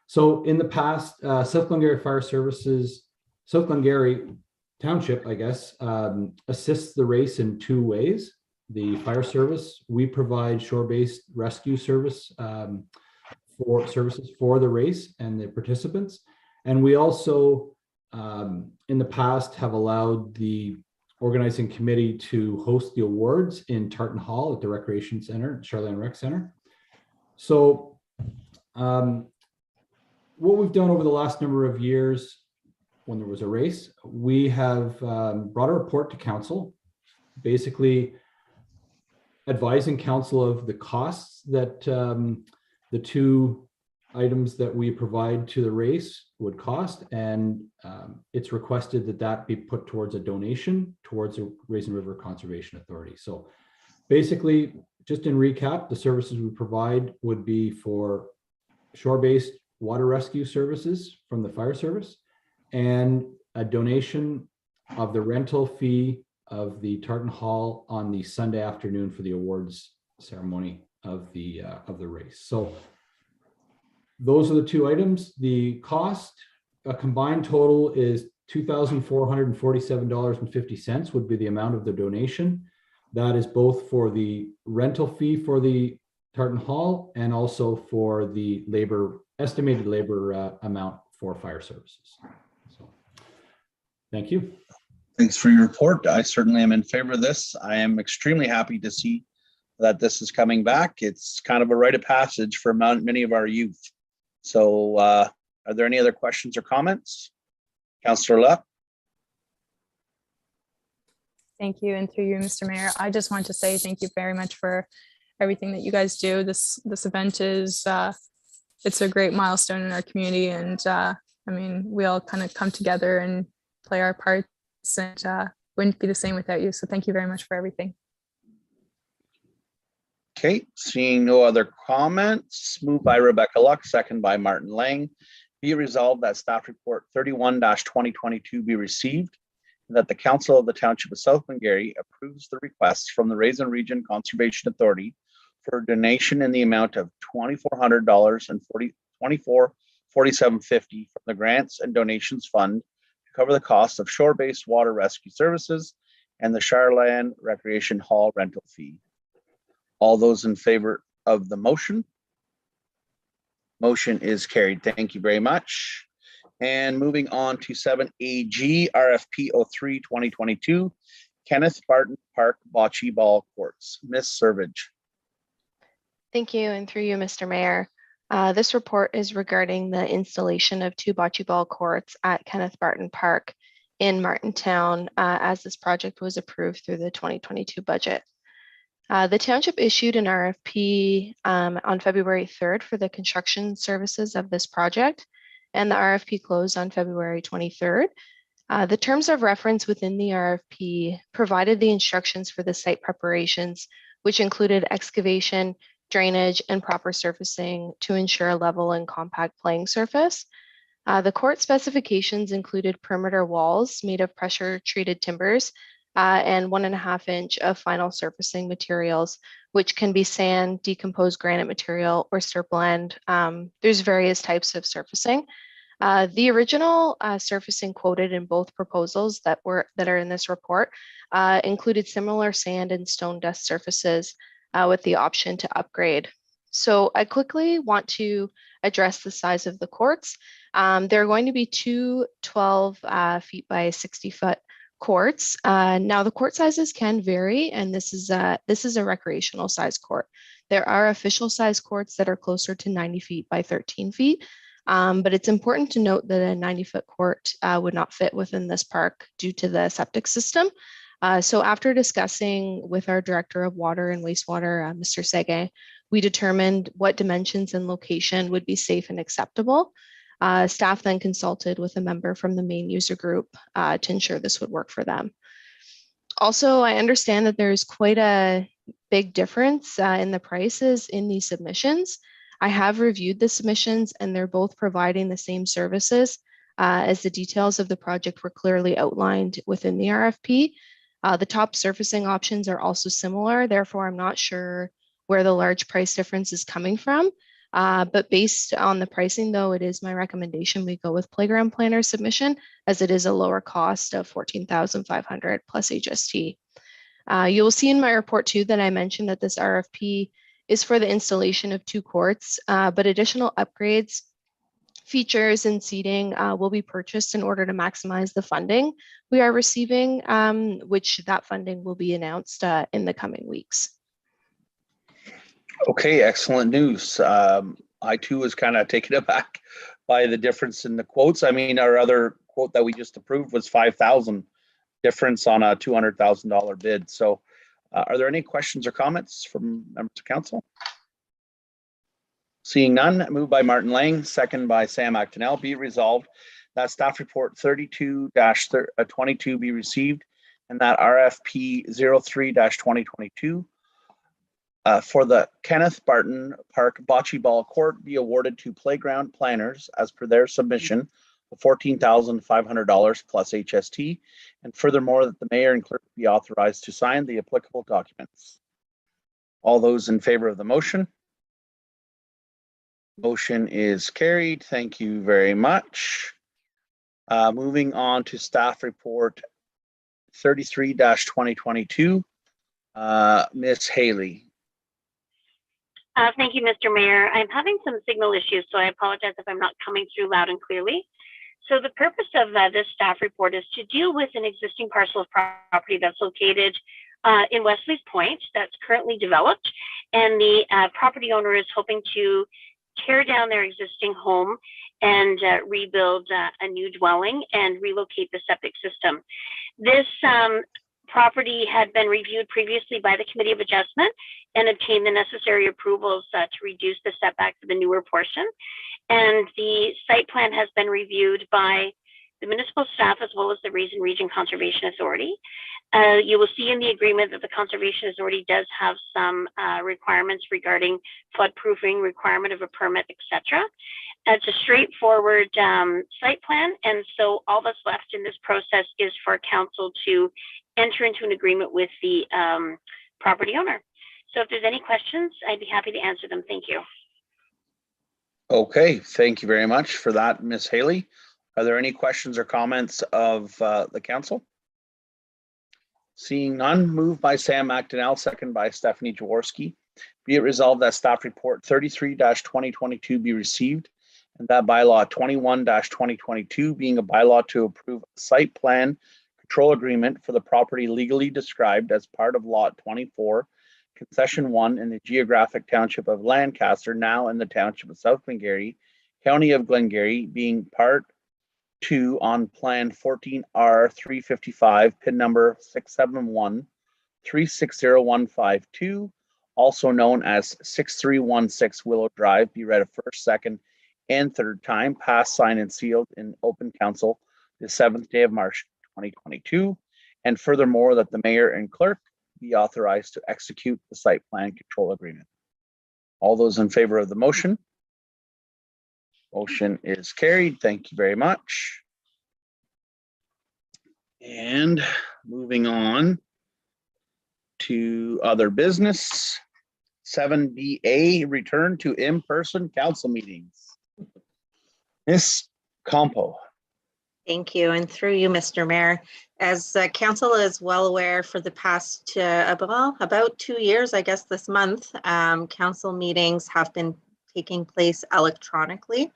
So in the past, South Glengarry Fire Services, South Glengarry Township, I guess, assists the race in 2 ways. The fire service, we provide shore-based rescue services for the race and the participants. And we also, in the past, have allowed the organizing committee to host the awards in Tartan Hall at the Recreation Center, Charlotte Rec Center. So what we've done over the last number of years when there was a race, we have brought a report to council, basically advising council of the costs that the 2 items that we provide to the race would cost, and it's requested that that be put towards a donation towards the Raisin River Conservation Authority. So basically, just in recap, the services we provide would be for shore-based water rescue services from the fire service and a donation of the rental fee of the Tartan Hall on the Sunday afternoon for the awards ceremony of the race. So those are the 2 items. The cost, a combined total is $2,447.50 would be the amount of the donation. That is both for the rental fee for the Tartan Hall and also for the estimated labor amount for fire services. So, thank you. Thanks for your report. I certainly am in favor of this. I am extremely happy to see that this is coming back. It's kind of a rite of passage for many of our youth. So are there any other questions or comments? Councillor Luck? Thank you. And through you, Mr. Mayor, I just want to say thank you very much for everything that you guys do. This event is, it's a great milestone in our community. And I mean, we all kind of come together and play our parts, and wouldn't be the same without you. So thank you very much for everything. Okay, seeing no other comments, moved by Rebecca Luck, second by Martin Lang. Be resolved that staff report 31-2022 be received, and that the Council of the Township of South Glengarry approves the request from the Raisin Region Conservation Authority for a donation in the amount of $2,400 and $24.4750 from the Grants and Donations Fund to cover the cost of shore-based water rescue services and the Charland Recreation Hall rental fee. All those in favor of the motion? Motion is carried. Thank you very much. And moving on to 7AG RFP 03-2022, Kenneth Barton Park Bocce Ball Courts. Ms. Servage. Thank you, and through you, Mr. Mayor. This report is regarding the installation of 2 bocce ball courts at Kenneth Barton Park in Martintown, as this project was approved through the 2022 budget. The township issued an RFP on February 3rd for the construction services of this project, and the RFP closed on February 23rd. The terms of reference within the RFP provided the instructions for the site preparations, which included excavation, drainage, and proper surfacing to ensure a level and compact playing surface. The court specifications included perimeter walls made of pressure-treated timbers and 1.5 inch of final surfacing materials, which can be sand, decomposed granite material, or stir blend. There's various types of surfacing. The original surfacing quoted in both proposals that are in this report included similar sand and stone dust surfaces with the option to upgrade. So I quickly want to address the size of the courts. There are going to be 2 12 feet by 60 foot courts. Now the court sizes can vary, and this is a recreational size court. There are official size courts that are closer to 90 feet by 13 feet. But it's important to note that a 90-foot court would not fit within this park due to the septic system. So after discussing with our Director of Water and Wastewater, Mr. Sege, we determined what dimensions and location would be safe and acceptable. Staff then consulted with a member from the main user group to ensure this would work for them. Also, I understand that there's quite a big difference in the prices in these submissions. I have reviewed the submissions and they're both providing the same services as the details of the project were clearly outlined within the RFP. The top surfacing options are also similar, therefore I'm not sure where the large price difference is coming from. But based on the pricing though, it is my recommendation we go with playground planner submission as it is a lower cost of $14,500 plus HST. You will see in my report too that I mentioned that this RFP is for the installation of 2 courts, but additional upgrades, features and seating will be purchased in order to maximize the funding we are receiving, which that funding will be announced in the coming weeks. Okay, excellent news. I too was kind of taken aback by the difference in the quotes. I mean, our other quote that we just approved was 5,000 difference on a $200,000 bid. So are there any questions or comments from members of council? Seeing none, moved by Martin Lang, second by Sam Actonel, be it resolved that staff report 32-22 be received and that RFP 03-2022 for the Kenneth Barton Park Bocce Ball Court be awarded to playground planners as per their submission of $14,500 plus HST, and furthermore that the mayor and clerk be authorized to sign the applicable documents. All those in favor of the motion? Motion is carried. Thank you very much. Moving on to staff report 33-2022. Ms. Haley. Thank you, Mr. Mayor. I'm having some signal issues, so I apologize if I'm not coming through loud and clearly. So the purpose of this staff report is to deal with an existing parcel of property that's located in Wesley's Point that's currently developed, and the property owner is hoping to tear down their existing home and rebuild a new dwelling and relocate the septic system. This property had been reviewed previously by the Committee of Adjustment and obtained the necessary approvals to reduce the setback for the newer portion. And the site plan has been reviewed by the municipal staff as well as the Raisin Region Conservation Authority. You will see in the agreement that the Conservation Authority does have some requirements regarding floodproofing, requirement of a permit, etc. It's a straightforward site plan, and so all that's left in this process is for council to enter into an agreement with the property owner. So if there's any questions, I'd be happy to answer them. Thank you. Okay, thank you very much for that, Ms. Haley. Are there any questions or comments of the council? Seeing none, moved by Sam Actonel, second by Stephanie Jaworski. Be it resolved that staff report 33-2022 be received and that bylaw 21-2022 being a bylaw to approve a site plan control agreement for the property legally described as part of lot 24, concession 1 in the geographic township of Lancaster, now in the township of South Glengarry, county of Glengarry, being part 2 on plan 14R 355, pin number 671-360152, also known as 6316 Willow Drive, be read a first, second, and third time, passed, signed, and sealed in open council the 7th day of March 2022, and furthermore that the mayor and clerk be authorized to execute the site plan control agreement. All those in favor of the motion? Motion is carried. Thank you very much. And moving on to other business, 7BA, return to in-person council meetings. Ms. Campo. Thank you, and through you, Mr. Mayor. As council is well aware, for the past about 2 years, I guess this month, council meetings have been taking place electronically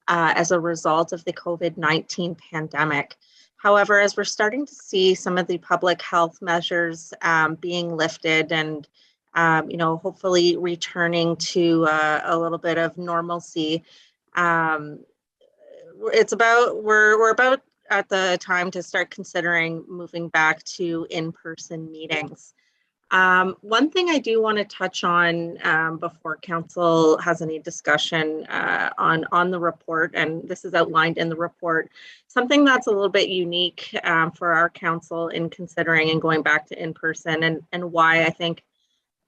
as a result of the COVID-19 pandemic. However, as we're starting to see some of the public health measures being lifted and hopefully returning to a little bit of normalcy, we're about at the time to start considering moving back to in-person meetings. One thing I do want to touch on before council has any discussion on the report, and this is outlined in the report, something that's a little bit unique for our council in considering and going back to in-person, and why I think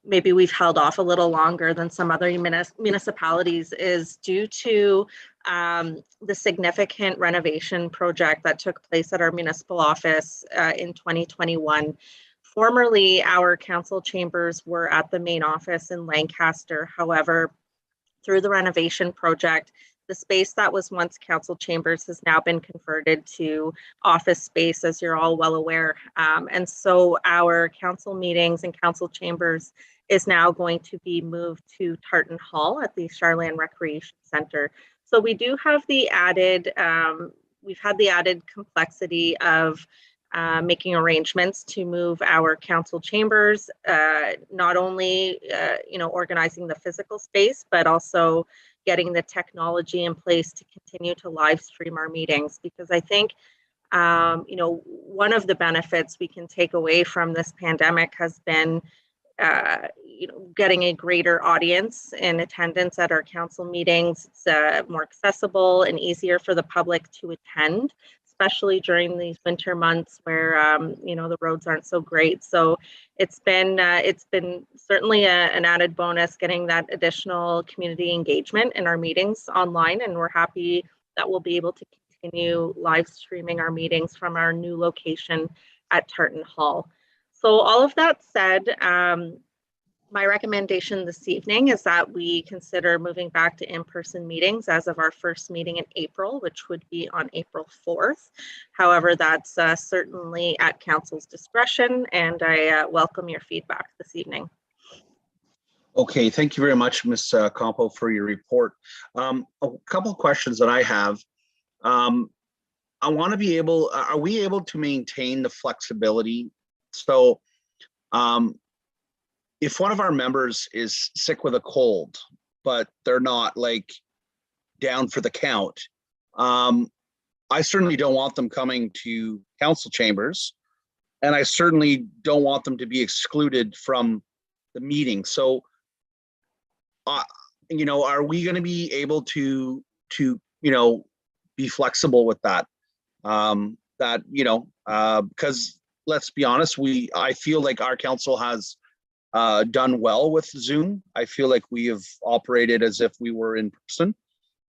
maybe we've held off a little longer than some other municipalities is due to the significant renovation project that took place at our municipal office in 2021. Formerly, our council chambers were at the main office in Lancaster. However, through the renovation project, the space that was once council chambers has now been converted to office space, as you're all well aware. And so our council meetings and council chambers is now going to be moved to Tartan Hall at the Charland Recreation Center. So we do have the added, we've had the added complexity of making arrangements to move our council chambers, not only organizing the physical space, but also getting the technology in place to continue to live stream our meetings. Because I think one of the benefits we can take away from this pandemic has been getting a greater audience in attendance at our council meetings. It's more accessible and easier for the public to attend, especially during these winter months where the roads aren't so great. So it's been certainly an added bonus getting that additional community engagement in our meetings online, and we're happy that we'll be able to continue live streaming our meetings from our new location at Tartan Hall. So all of that said, my recommendation this evening is that we consider moving back to in-person meetings as of our first meeting in April, which would be on April 4th. However, that's certainly at council's discretion, and I welcome your feedback this evening. Okay, thank you very much, Ms. Campo, for your report. A couple of questions that I have. I want to be able, are we able to maintain the flexibility? So if one of our members is sick with a cold, but they're not like down for the count, I certainly don't want them coming to council chambers, and I certainly don't want them to be excluded from the meeting. So, are we going to be able to be flexible with that? Because let's be honest, I feel like our council has done well with Zoom. I feel like we have operated as if we were in person,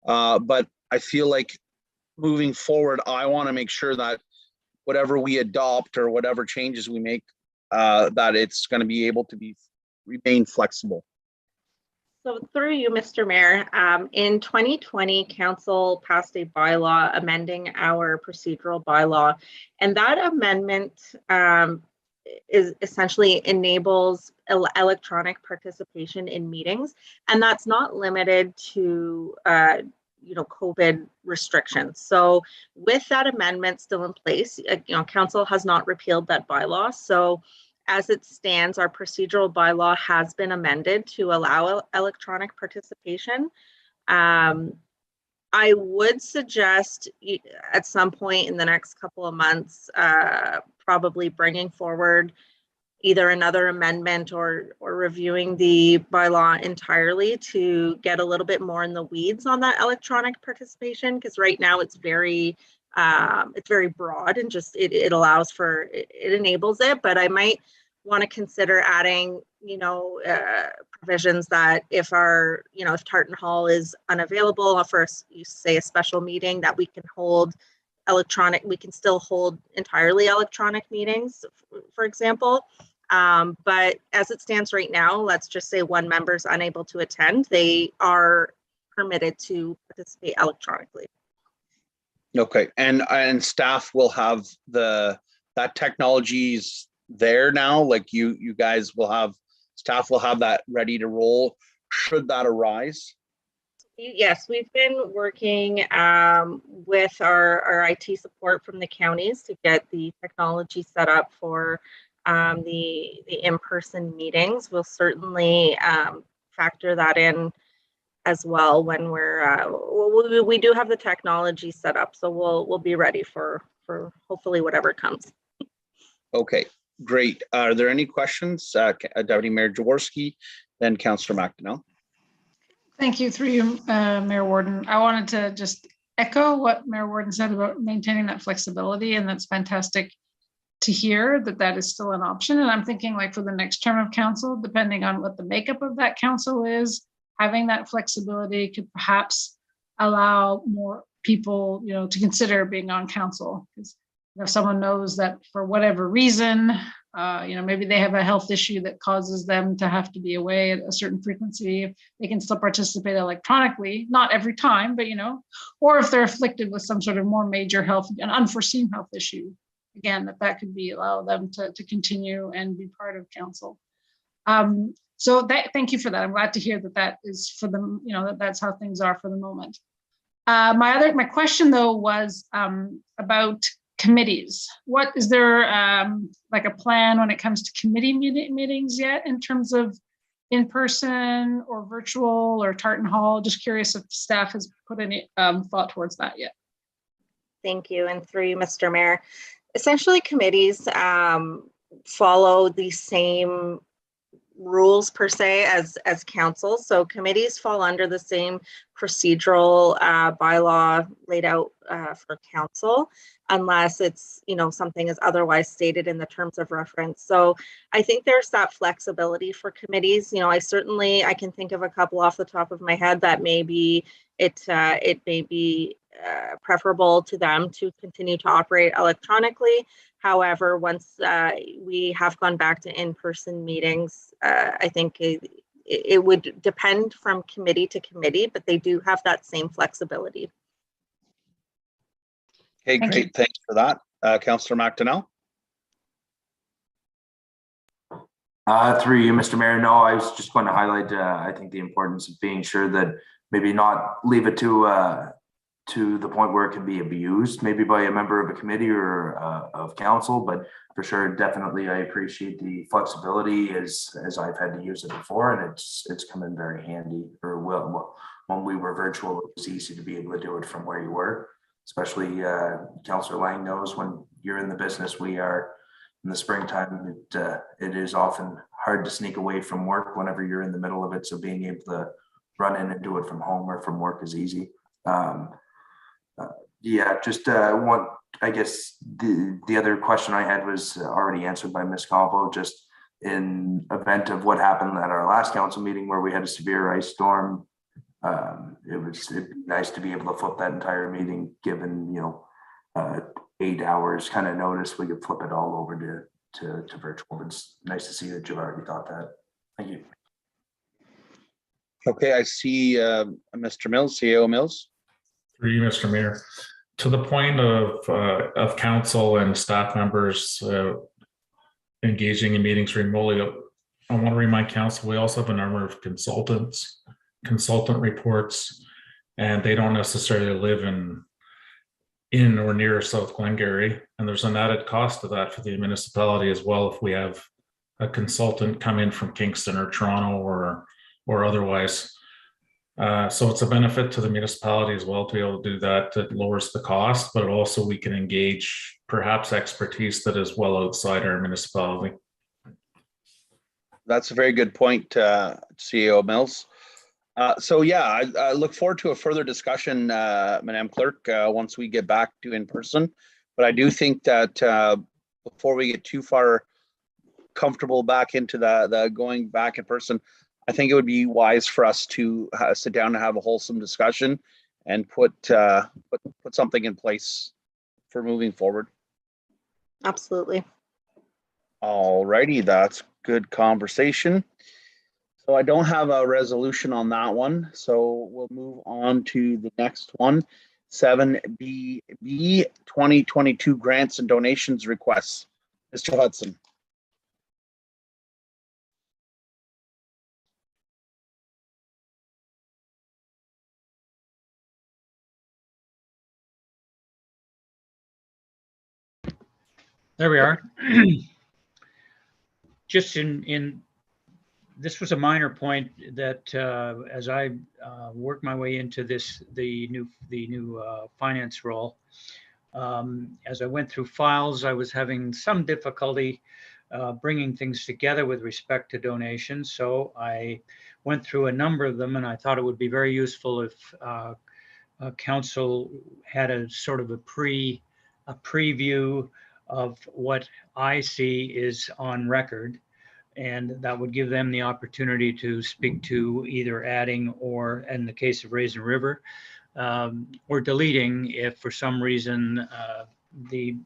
but I feel like moving forward, I want to make sure that whatever we adopt or whatever changes we make, that it's going to be able to remain flexible. So through you, Mr. Mayor, in 2020, council passed a bylaw amending our procedural bylaw, and that amendment is essentially enables electronic participation in meetings, and that's not limited to COVID restrictions. So with that amendment still in place, council has not repealed that bylaw. So as it stands, our procedural bylaw has been amended to allow electronic participation. I would suggest at some point in the next couple of months, probably bringing forward either another amendment or reviewing the bylaw entirely to get a little bit more in the weeds on that electronic participation, because right now it's very broad and just it allows for it enables it, but I might want to consider adding provisions that if Tartan Hall is unavailable for say a special meeting, that we can hold we can still hold entirely electronic meetings, for example. But as it stands right now, let's just say one member is unable to attend, they are permitted to participate electronically. Okay, and staff will have that technology's there now, like you guys will have, staff will have that ready to roll should that arise? Yes, we've been working with our IT support from the counties to get the technology set up for the in-person meetings. We'll certainly factor that in as well when we do have the technology set up, so we'll be ready for hopefully whatever comes. Okay, Great. Are there any questions? Deputy Mayor Jaworski, then Councillor McDonnell. Thank you, through you, Mayor Warden. I wanted to just echo what Mayor Warden said about maintaining that flexibility, and that's fantastic to hear that that is still an option. And I'm thinking, like, for the next term of council, depending on what the makeup of that council is, having that flexibility could perhaps allow more people, to consider being on council. Because if someone knows that for whatever reason, maybe they have a health issue that causes them to have to be away at a certain frequency, they can still participate electronically, not every time, but, or if they're afflicted with some sort of more major health, an unforeseen health issue, again, that could be allow them to continue and be part of council. So thank you for that. I'm glad to hear that is for them, that's how things are for the moment. My question though was about committees. What is there like a plan when it comes to committee meetings yet in terms of in-person or virtual or Tartan Hall? Just curious if staff has put any thought towards that yet. Thank you. And through you, Mr. Mayor, essentially committees follow the same rules per se as council. So committees fall under the same procedural bylaw laid out for council, unless it's, something is otherwise stated in the terms of reference. So I think there's that flexibility for committees. I can think of a couple off the top of my head that maybe it may be preferable to them to continue to operate electronically. However, once we have gone back to in-person meetings, I think it would depend from committee to committee, but they do have that same flexibility. Okay, great. Thanks for that. Councillor McDonnell. Through you, Mr. Mayor. No, I was just going to highlight, I think, the importance of being sure that maybe not leave it to the point where it can be abused, maybe by a member of a committee or of council, but for sure, definitely, I appreciate the flexibility as I've had to use it before, and it's come in very handy. Or when we were virtual, it was easy to be able to do it from where you were. Especially Councillor Lang knows when you're in the business we are in the springtime, it is often hard to sneak away from work whenever you're in the middle of it. So being able to run in and do it from home or from work is easy. I guess the other question I had was already answered by Ms. Calvo, just in event of what happened at our last council meeting where we had a severe ice storm. It'd be nice to be able to flip that entire meeting, given 8 hours kind of notice. We could flip it all over to virtual. It's nice to see that you've already thought that. Thank you. Okay, I see Mr. Mills, CEO Mills. Through you, Mr. Mayor. To the point of council and staff members engaging in meetings remotely, I want to remind council we also have a number of consultant reports, and they don't necessarily live in or near South Glengarry, and there's an added cost to that for the municipality as well if we have a consultant come in from Kingston or Toronto or otherwise. So it's a benefit to the municipality as well to be able to do that. It lowers the cost, but also we can engage perhaps expertise that is well outside our municipality. That's a very good point, CEO Mills. I look forward to a further discussion, Madam Clerk, once we get back to in person. But I do think that before we get too far comfortable back into the going back in person, I think it would be wise for us to sit down and have a wholesome discussion and put something in place for moving forward. Absolutely. All righty, that's good conversation. So I don't have a resolution on that one. So we'll move on to the next one. 7B 2022 grants and donations requests. Mr. Hudson. There we are. Just this was a minor point that as I worked my way into the new finance role, as I went through files, I was having some difficulty bringing things together with respect to donations. So I went through a number of them, and I thought it would be very useful if council had a sort of a preview of what I see is on record. And that would give them the opportunity to speak to either adding or, in the case of Raisin River, or deleting if for some reason the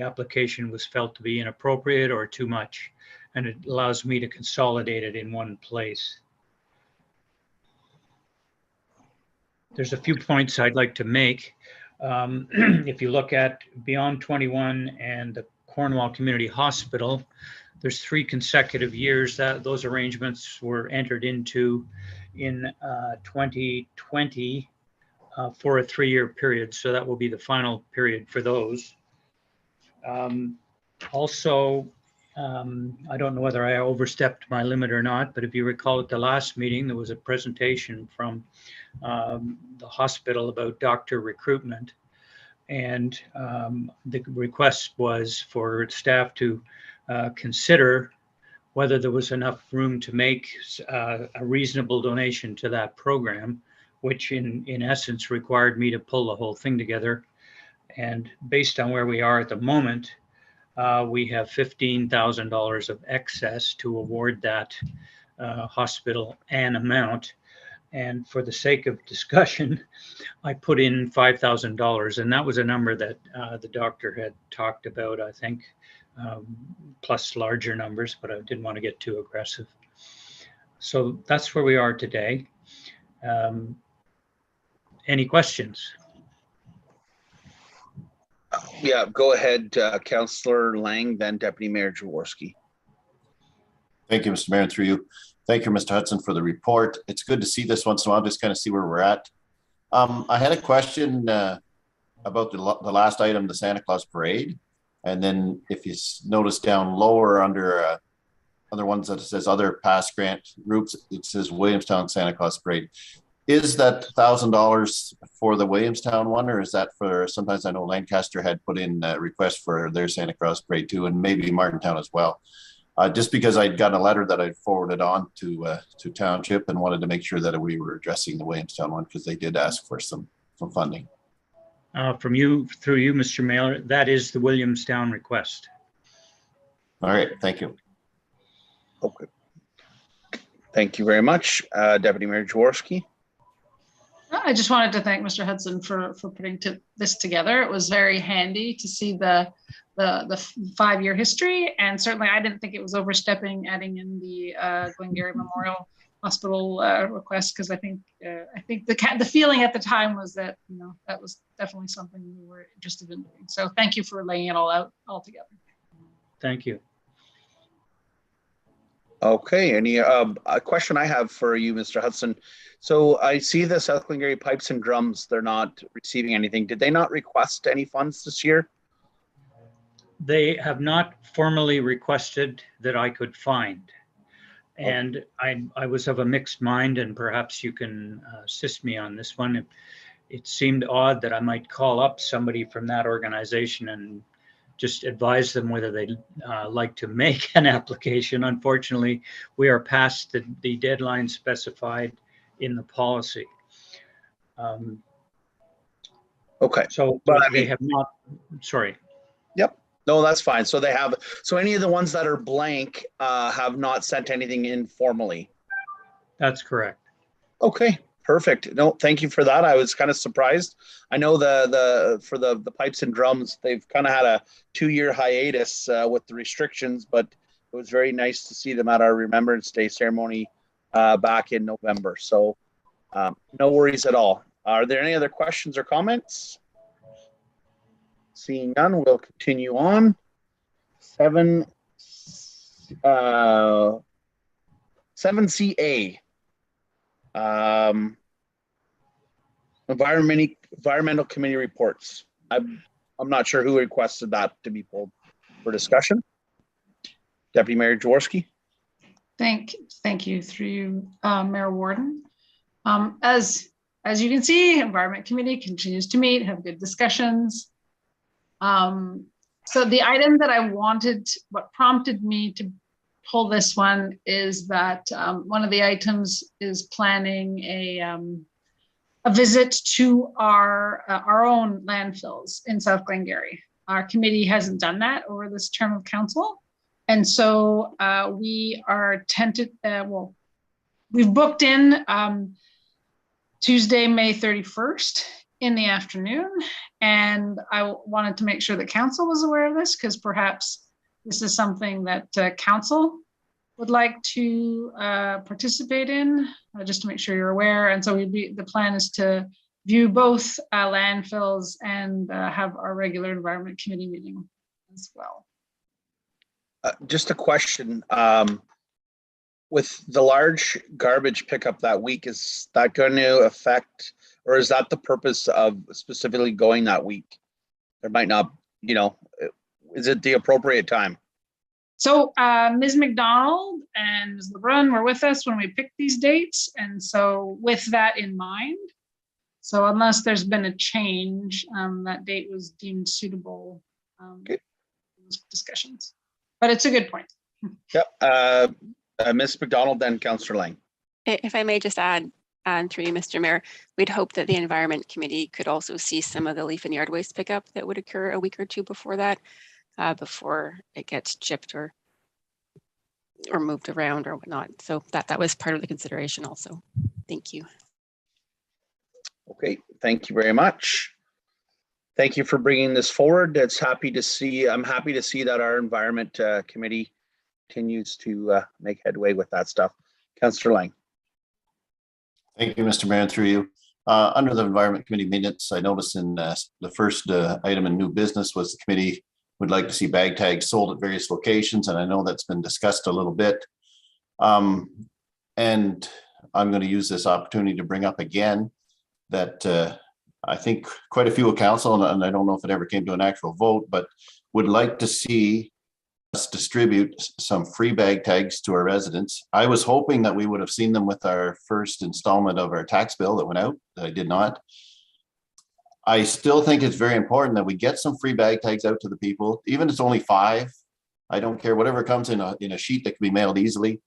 application was felt to be inappropriate or too much. And it allows me to consolidate it in one place. There's a few points I'd like to make. If you look at Beyond 21 and the Cornwall Community Hospital, there's 3 consecutive years that those arrangements were entered into in 2020 for a 3-year period. So that will be the final period for those. Also, I don't know whether I overstepped my limit or not, but if you recall at the last meeting, there was a presentation from the hospital about doctor recruitment. And the request was for staff to consider whether there was enough room to make a reasonable donation to that program, which in essence required me to pull the whole thing together. And based on where we are at the moment, we have $15,000 of excess to award that hospital an amount. And for the sake of discussion, I put in $5,000, and that was a number that the doctor had talked about, I think, plus larger numbers, but I didn't want to get too aggressive. So that's where we are today. Any questions? Yeah, go ahead, Councillor Lang, then Deputy Mayor Jaworski. Thank you, Mr. Mayor, and through you. Thank you, Mr. Hudson, for the report. It's good to see this once in a while, just kind of see where we're at. I had a question about the last item, the Santa Claus Parade. And then if you notice down lower under other ones that it says other past grant groups, it says Williamstown Santa Claus Parade. Is that $1,000 for the Williamstown one, or is that for, sometimes I know Lancaster had put in a request for their Santa Claus Parade too, and maybe Martintown as well. Just because I'd gotten a letter that I'd forwarded on to Township and wanted to make sure that we were addressing the Williamstown one because they did ask for some funding. From you, through you, Mr. Mayor, that is the Williamstown request. All right, thank you. Okay. Thank you very much. Deputy Mayor Jaworski. I just wanted to thank Mr. Hudson for putting this together. It was very handy to see the 5-year history, and certainly I didn't think it was overstepping adding in the Glengarry Memorial Hospital request, because I think the feeling at the time was that that was definitely something we were interested in doing. So thank you for laying it all out all together. Thank you. Okay, a question I have for you, Mr. Hudson. So I see the South Glengarry Pipes and Drums, they're not receiving anything. Did they not request any funds this year? They have not formally requested that I could find. And I was of a mixed mind, and perhaps you can assist me on this one. It seemed odd that I might call up somebody from that organization and just advise them whether they'd like to make an application. Unfortunately, we are past the deadline specified in the policy. Okay. So but they have not, sorry. Yep. No, that's fine. So they have, so any of the ones that are blank have not sent anything in formally. That's correct. Okay, perfect. No, thank you for that. I was kind of surprised. I know for the Pipes and Drums, they've kind of had a 2-year hiatus with the restrictions, but it was very nice to see them at our Remembrance Day ceremony back in November. So no worries at all. Are there any other questions or comments? Seeing none, we'll continue on. 7CA. Environmental committee reports. I'm not sure who requested that to be pulled for discussion. Deputy Mayor Jaworski. Thank you through you, Mayor Warden. As you can see, Environment Committee continues to meet, have good discussions. So the item that I wanted, what prompted me to pull this one is that one of the items is planning a visit to our own landfills in South Glengarry. Our committee hasn't done that over this term of council. And so we are we've booked in Tuesday, May 31st in the afternoon. And I wanted to make sure that council was aware of this, because perhaps this is something that council would like to participate in, just to make sure you're aware. And so the plan is to view both landfills and have our regular environment committee meeting as well. Just a question. With the large garbage pickup that week, is that going to affect, or is that the purpose of specifically going that week? There might not, is it the appropriate time? So Ms. McDonald and Ms. LeBrun were with us when we picked these dates. And so with that in mind, so unless there's been a change, that date was deemed suitable in those discussions. But it's a good point. Yep. Ms. McDonald, then Councillor Lang. If I may just add through you, Mr. Mayor, we'd hope that the Environment Committee could also see some of the leaf and yard waste pickup that would occur a week or two before that, before it gets chipped or moved around or whatnot. So that was part of the consideration also. Thank you. Okay, thank you very much. Thank you for bringing this forward. I'm happy to see that our Environment Committee continues to make headway with that stuff. Councillor Lang. Thank you, Mr. Mayor, through you. Under the Environment Committee minutes, I noticed in the first item in new business was the committee would like to see bag tags sold at various locations, and I know that's been discussed a little bit. And I'm going to use this opportunity to bring up again that I think quite a few of council, and I don't know if it ever came to an actual vote, but would like to see us distribute some free bag tags to our residents. I was hoping that we would have seen them with our first installment of our tax bill that went out, that I did not. I still think it's very important that we get some free bag tags out to the people, even if it's only 5. I don't care, whatever comes in a sheet that can be mailed easily,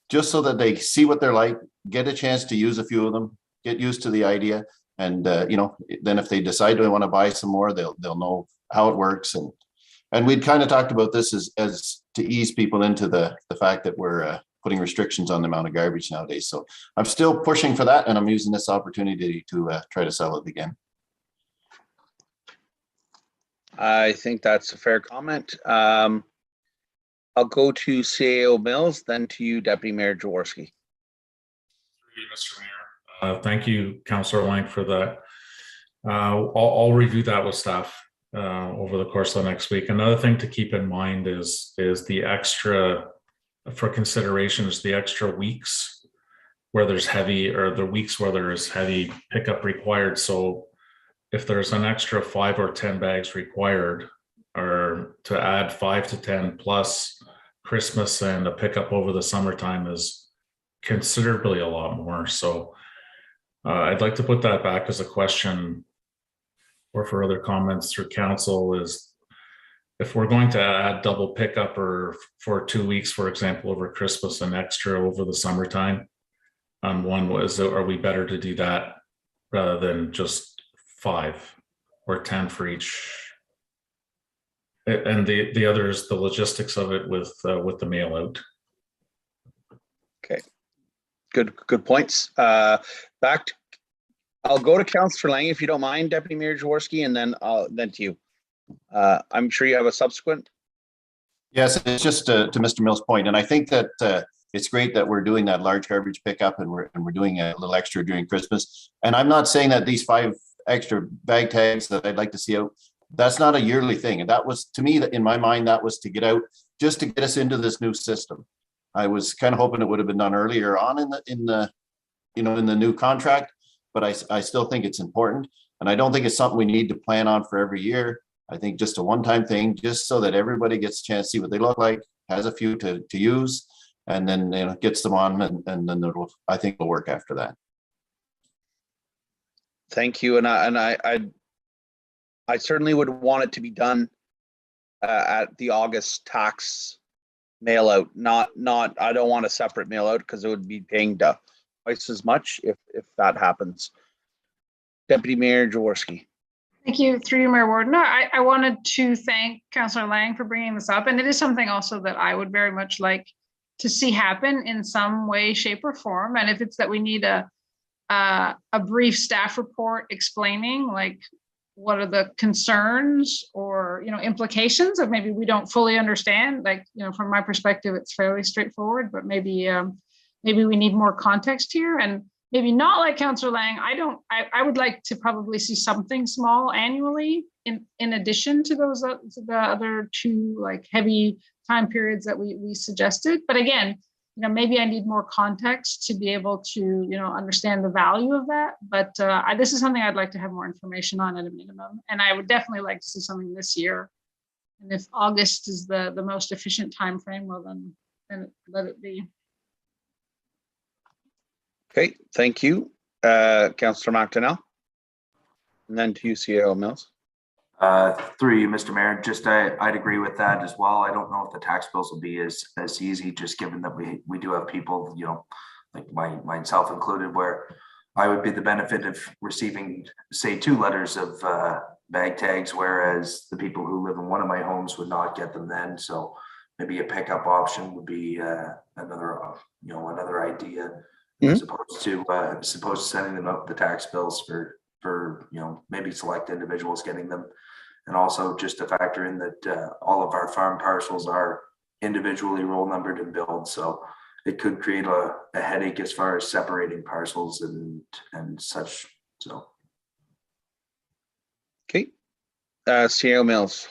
just so that they see what they're like, get a chance to use a few of them, get used to the idea. And, then if they decide they want to buy some more, they'll know how it works. And we'd kind of talked about this as to ease people into the fact that we're putting restrictions on the amount of garbage nowadays. So I'm still pushing for that, and I'm using this opportunity to try to sell it again. I think that's a fair comment. I'll go to CAO Mills, then to you, Deputy Mayor Jaworski. Mr. Mayor, thank you, Councillor Lang, for that. I'll review that with staff over the course of the next week. Another thing to keep in mind is the extra, for consideration, is the extra weeks where there's heavy, or the weeks where there's heavy pickup required. So if there's an extra 5 or 10 bags required, or to add 5 to 10 plus Christmas and a pickup over the summertime is considerably a lot more. So I'd like to put that back as a question, or for other comments through council, is if we're going to add double pickup or for 2 weeks, for example, over Christmas and extra over the summertime, are we better to do that rather than just 5 or 10 for each? And the other is the logistics of it with the mail out. Okay, good points. I'll go to Councillor Lang if you don't mind, Deputy Mayor Jaworski, and then to you. I'm sure you have a subsequent. Yes, it's just to Mr. Mills' point, and I think that it's great that we're doing that large garbage pickup, and we're doing a little extra during Christmas. And I'm not saying that these 5 extra bag tags that I'd like to see out, that's not a yearly thing. And that was, to me, that in my mind, that was to get out, just to get us into this new system. I was kind of hoping it would have been done earlier on in the new contract, but I still think it's important. And I don't think it's something we need to plan on for every year. I think just a one-time thing, just so that everybody gets a chance to see what they look like, has a few to use, and then gets them on, and then I think it'll work after that. Thank you, and I certainly would want it to be done at the August tax mail out, not, I don't want a separate mail out because it would be paying twice as much if that happens. Deputy Mayor Jaworski. Thank you, through you, Mayor Warden. I wanted to thank Councillor Lang for bringing this up, and it is something also that I would very much like to see happen in some way, shape, or form. And if it's that we need a brief staff report explaining like what are the concerns or implications of maybe we don't fully understand. Like from my perspective, it's fairly straightforward, but maybe we need more context here. And maybe not like Councillor Lang. I would like to probably see something small annually in addition to those to the other two like heavy time periods that we suggested. But again, maybe I need more context to be able to understand the value of that. But this is something I'd like to have more information on at a minimum. And I would definitely like to see something this year. And if August is the most efficient time frame, well then let it be. Okay, thank you, Councillor McDonnell. And then to you, CAO Mills. Through you, Mr. Mayor, just I'd agree with that as well. I don't know if the tax bills will be as easy, just given that we do have people, like myself included, where I would be the benefit of receiving, say, 2 letters of bag tags, whereas the people who live in one of my homes would not get them then. So maybe a pickup option would be another idea. As opposed to sending them out the tax bills for maybe select individuals getting them. And also just to factor in that all of our farm parcels are individually roll numbered and billed. So it could create a headache as far as separating parcels and such. So. Okay. CAO Mills.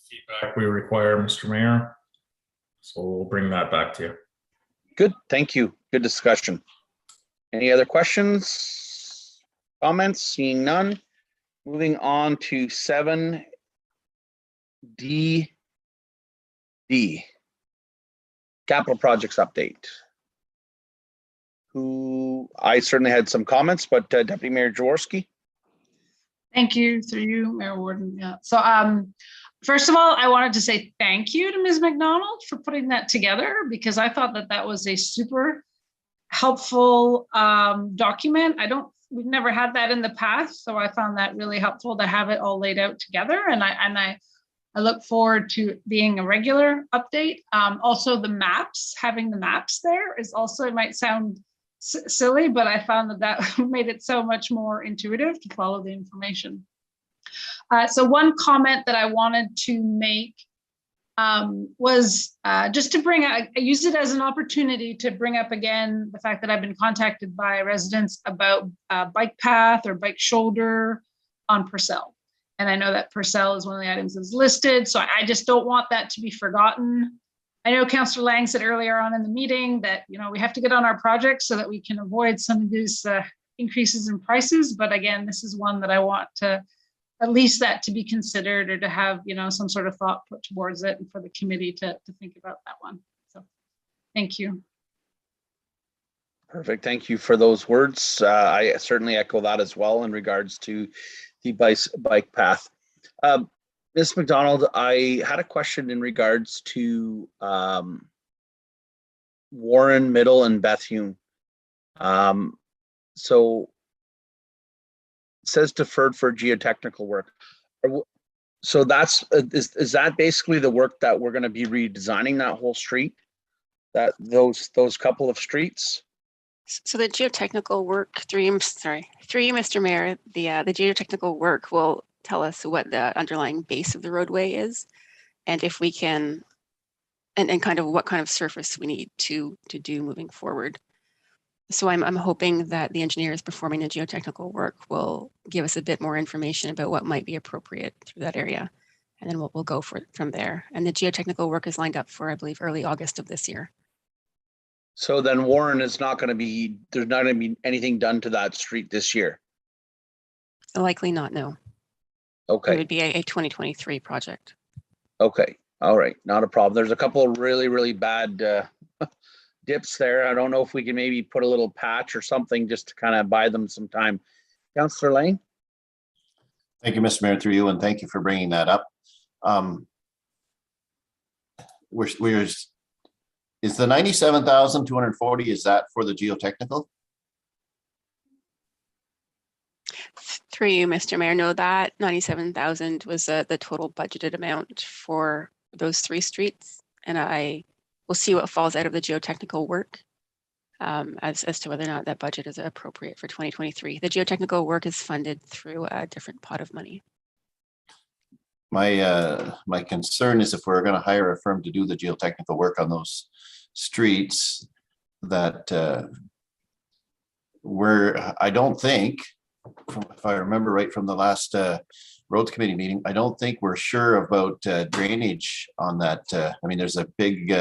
Feedback we require, Mr. Mayor. So we'll bring that back to you. Good, thank you. Good discussion. Any other questions, comments? Seeing none. Moving on to 7D. Capital projects update. I certainly had some comments, but Deputy Mayor Jaworski. Thank you, through you, Mayor Warden. Yeah. So first of all, I wanted to say thank you to Ms. McDonald for putting that together, because I thought that was a super helpful document. We've never had that in the past, so I found that really helpful to have it all laid out together. And I look forward to being a regular update. Also, the maps, having the maps there is also, it might sound silly, but I found that made it so much more intuitive to follow the information. So one comment that I wanted to make was just to I use it as an opportunity to bring up again the fact that I've been contacted by residents about bike path or bike shoulder on Purcell. And I know that Purcell is one of the items that's listed, so I just don't want that to be forgotten. I know Councillor Lang said earlier on in the meeting that we have to get on our projects so that we can avoid some of these increases in prices. But again, this is one that I want to at least that to be considered, or to have some sort of thought put towards it, and for the committee to think about that one. So thank you. Perfect. Thank you for those words. I certainly echo that as well in regards to the bike path. Ms. McDonald, I had a question in regards to Warren, Middle, and Bethune. So it says deferred for geotechnical work. So that's is that basically the work that we're going to be redesigning that whole street, those couple of streets? So the geotechnical work, through you, Mr. Mayor, the geotechnical work will tell us what the underlying base of the roadway is, and if we can, and kind of what kind of surface we need to do moving forward. So I'm hoping that the engineers performing the geotechnical work will give us a bit more information about what might be appropriate through that area, and then we'll go from there. And the geotechnical work is lined up for, I believe, early August of this year. So then Warren is not going to be, there's not going to be anything done to that street this year? Likely not, no. Okay. It would be a 2023 project. Okay. All right. Not a problem. There's a couple of really, really bad dips there. I don't know if we can maybe put a little patch or something just to kind of buy them some time. Councillor Lane? Thank you, Mr. Mayor, through you, and thank you for bringing that up. Is the 97,240, is that for the geotechnical? Through you, Mr. Mayor, no, that 97,000 was the total budgeted amount for those 3 streets. And I will see what falls out of the geotechnical work as to whether or not that budget is appropriate for 2023. The geotechnical work is funded through a different pot of money. My concern is if we're going to hire a firm to do the geotechnical work on those streets, that I don't think, if I remember right from the last roads committee meeting, I don't think we're sure about drainage on that. I mean, there's a big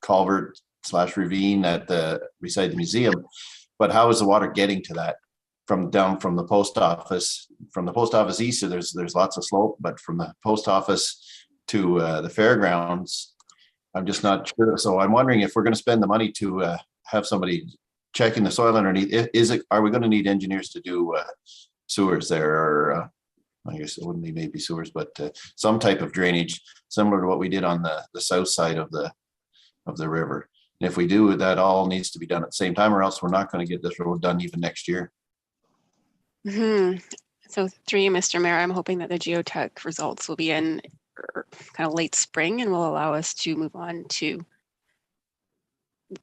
culvert / ravine at beside the museum, but how is the water getting to that down from the post office? From the post office east, there's lots of slope, but from the post office to the fairgrounds, I'm just not sure. So I'm wondering if we're going to spend the money to have somebody checking the soil underneath. Are we going to need engineers to do sewers there, or I guess it wouldn't be maybe sewers, but some type of drainage similar to what we did on the south side of the river? And if we do, that all needs to be done at the same time, or else we're not going to get this road done even next year. So through you, Mr. Mayor, I'm hoping that the geotech results will be in kind of late spring and will allow us to move on to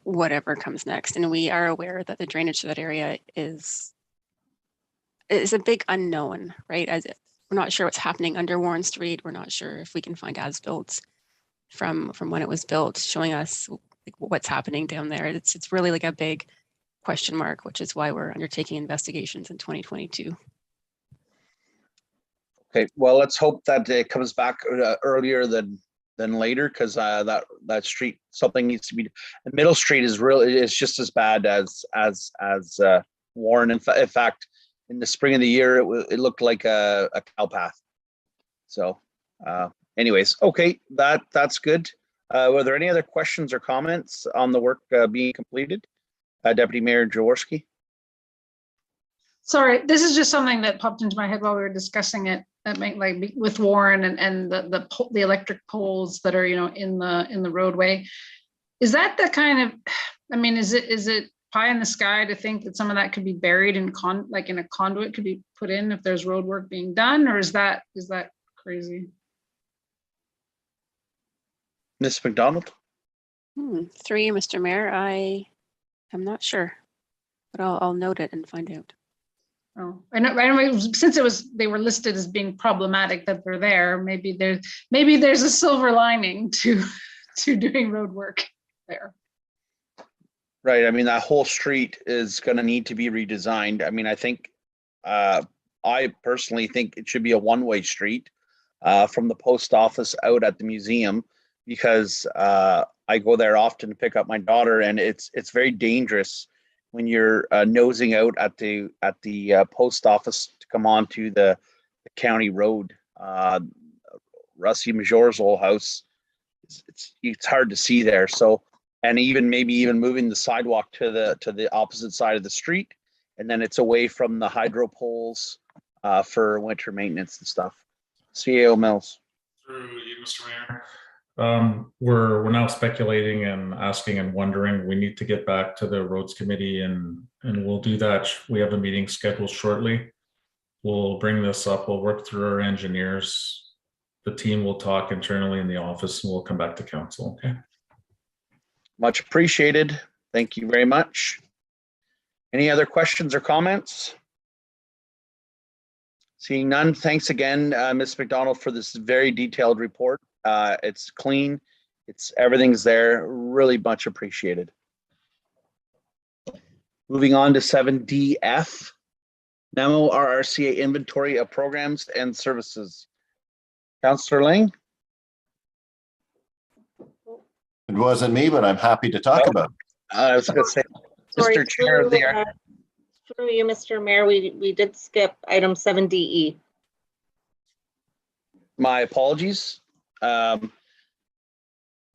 whatever comes next. And we are aware that the drainage to that area is a big unknown, right? As we're not sure what's happening under Warren Street. We're not sure if we can find as-built from when it was built, showing us what's happening down there. It's really like a big question mark, which is why we're undertaking investigations in 2022. Okay, well, let's hope that it comes back earlier than later, because that street, something needs to be. And Middle Street is just as bad as Warren. In fact, in the spring of the year, it looked like a cow path. So, anyways, okay, that's good. Were there any other questions or comments on the work being completed? Deputy Mayor Jaworski. Sorry, this is just something that popped into my head while we were discussing it. That might like with Warren and the electric poles that are, you know, in the roadway. Is that the kind of, I mean, is it pie in the sky to think that some of that could be buried in in a conduit could be put in if there's road work being done, or is that crazy? Ms. McDonald. Through you, Mr. Mayor, I am not sure, but I'll note it and find out. Oh, I know. Since they were listed as being problematic that they're there, maybe there's a silver lining to doing road work there. Right. I mean, that whole street is going to need to be redesigned. I mean, I personally think it should be a one-way street from the post office out at the museum, because I go there often to pick up my daughter, and it's very dangerous when you're nosing out at the post office to come onto the county road. Rusty Major's old house, it's hard to see there. So, and maybe even moving the sidewalk to the opposite side of the street, and then it's away from the hydro poles for winter maintenance and stuff. CAO Mills. Through you, Mr. Mayor. We're now speculating and asking and wondering. We need to get back to the roads committee, and we'll do that. We have a meeting scheduled shortly. We'll bring this up. We'll work through our engineers. The team will talk internally in the office, and we'll come back to council. Okay. Much appreciated. Thank you very much. Any other questions or comments? Seeing none, thanks again, Ms. McDonald, for this very detailed report. It's clean. Everything's there. Really much appreciated. Moving on to 7DF, Memo RRCA inventory of programs and services. Councillor Ling. It wasn't me, but I'm happy to talk about it. I was going to say, Sorry, Mr. Chair there. Through you, Mr. Mayor, we did skip item 7DE. My apologies.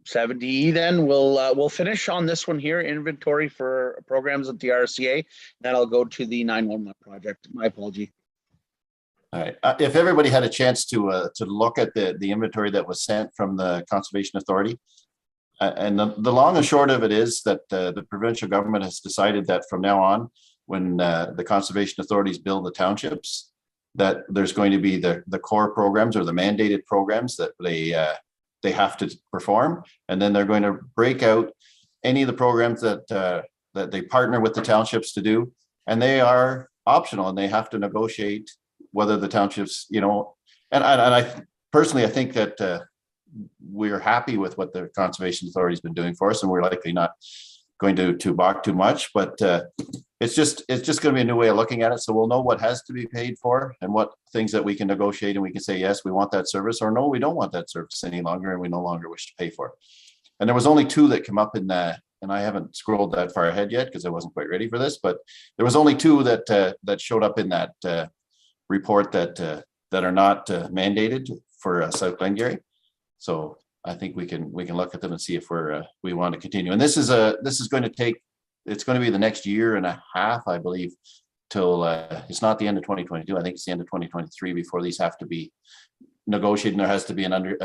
7DE then we'll finish on this one here, inventory for programs at the RCA. Then I'll go to the 911 project. My apology. All right. If everybody had a chance to look at the inventory that was sent from the Conservation Authority, and the long and short of it is that the provincial government has decided that from now on, when the conservation authorities build the townships, that there's going to be the core programs or the mandated programs that they have to perform, and then they're going to break out any of the programs that they partner with the townships to do, and they are optional, and they have to negotiate whether the townships, and I personally, I think that we're happy with what the Conservation Authority has been doing for us, and we're likely not going to balk too much, but it's just going to be a new way of looking at it. So we'll know what has to be paid for and what things that we can negotiate, and we can say, yes, we want that service, or no, we don't want that service any longer, and we no longer wish to pay for it. And there was only two that come up in that, and I haven't scrolled that far ahead yet because I wasn't quite ready for this, but there was only two that showed up in that report that are not mandated for South Glengarry. So I think we can look at them and see if we want to continue. And this is going to take, it's going to be the next year and a half, I believe, till it's not the end of 2022. I think it's the end of 2023 before these have to be negotiated, and there has to be an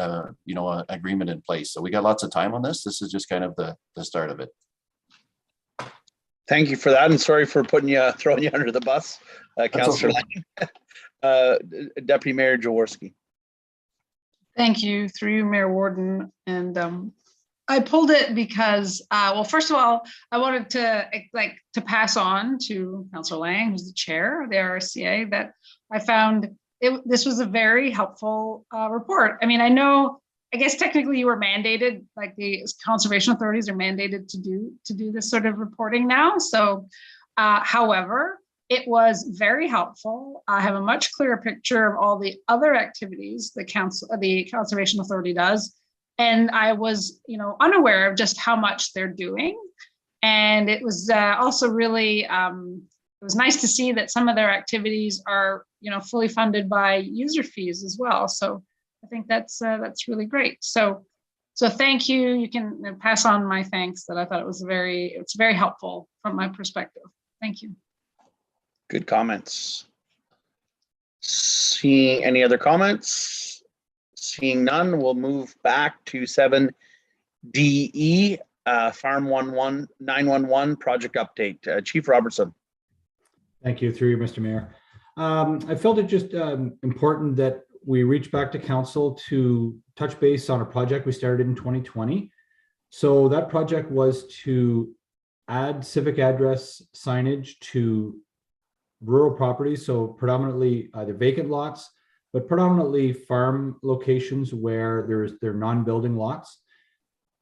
agreement in place. So we got lots of time on this. This is just kind of the start of it. Thank you for that, and sorry for throwing you under the bus, Councillor Lang. Deputy Mayor Jaworski. Thank you, through you, Mayor Warden. And I pulled it because, well, first of all, I wanted to pass on to Councillor Lang, who's the chair of the RSCA, that I found this was a very helpful report. I mean, I guess technically you were mandated, like the conservation authorities are mandated to do this sort of reporting now. So, however, it was very helpful. I have a much clearer picture of all the other activities the Conservation Authority does. And I was, unaware of just how much they're doing. And it was also really, it was nice to see that some of their activities are, fully funded by user fees as well. So I think that's really great. So thank you. You can pass on my thanks that I thought it's very helpful from my perspective. Thank you. Good comments. Seeing any other comments? Seeing none, we'll move back to 7DE, Farm 911 project update. Chief Robertson. Thank you, through you, Mr. Mayor. I felt it just important that we reach back to council to touch base on a project we started in 2020. So that project was to add civic address signage to rural properties, so predominantly either vacant lots, but predominantly farm locations where they're non-building lots,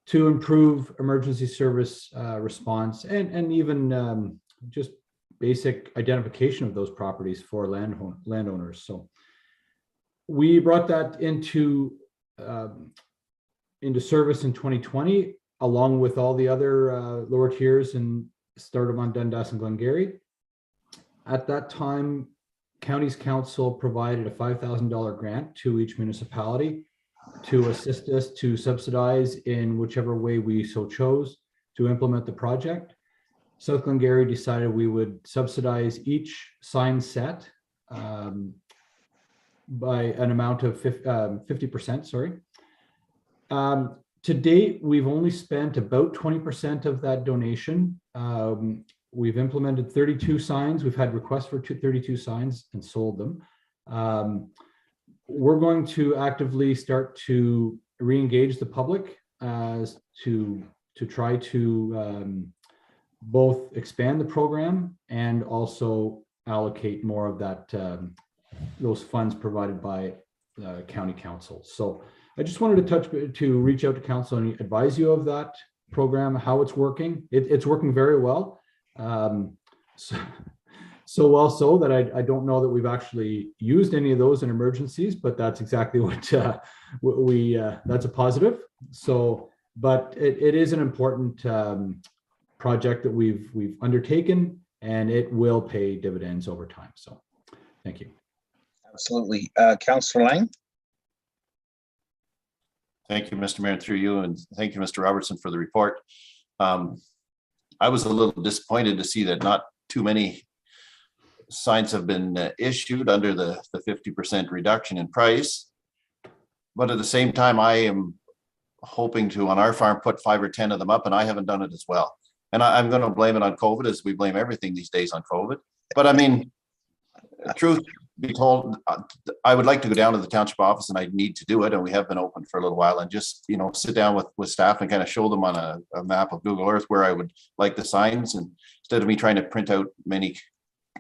to improve emergency service response and even just basic identification of those properties for landowners. So we brought that into service in 2020, along with all the other lower tiers, and started on Dundas and Glengarry. At that time, County's Council provided a $5,000 grant to each municipality to assist us to subsidize in whichever way we so chose to implement the project. South Glengarry decided we would subsidize each sign set by an amount of 50%, sorry. To date, we've only spent about 20% of that donation. We've implemented 32 signs. We've had requests for 32 signs and sold them. We're going to actively start to re-engage the public to try to both expand the program and also allocate more of that those funds provided by County Council. So I just wanted to reach out to council and advise you of that program, how it's working. It's working very well. So well so that I don't know that we've actually used any of those in emergencies, but that's exactly what that's a positive. So, but it is an important project that we've undertaken, and it will pay dividends over time. So thank you. Absolutely. Councillor Lang. Thank you, Mr. Mayor, through you, and thank you, Mr. Robertson, for the report. I was a little disappointed to see that not too many signs have been issued under the 50% reduction in price. But at the same time, I am hoping to, on our farm, put 5 or 10 of them up, and I haven't done it as well. And I'm going to blame it on COVID, as we blame everything these days on COVID. But I mean, truth be told, I would like to go down to the township office, and I need to do it. And we have been open for a little while, and just, you know, sit down with staff and kind of show them on a map of Google Earth where I would like the signs, and instead of me trying to print out many,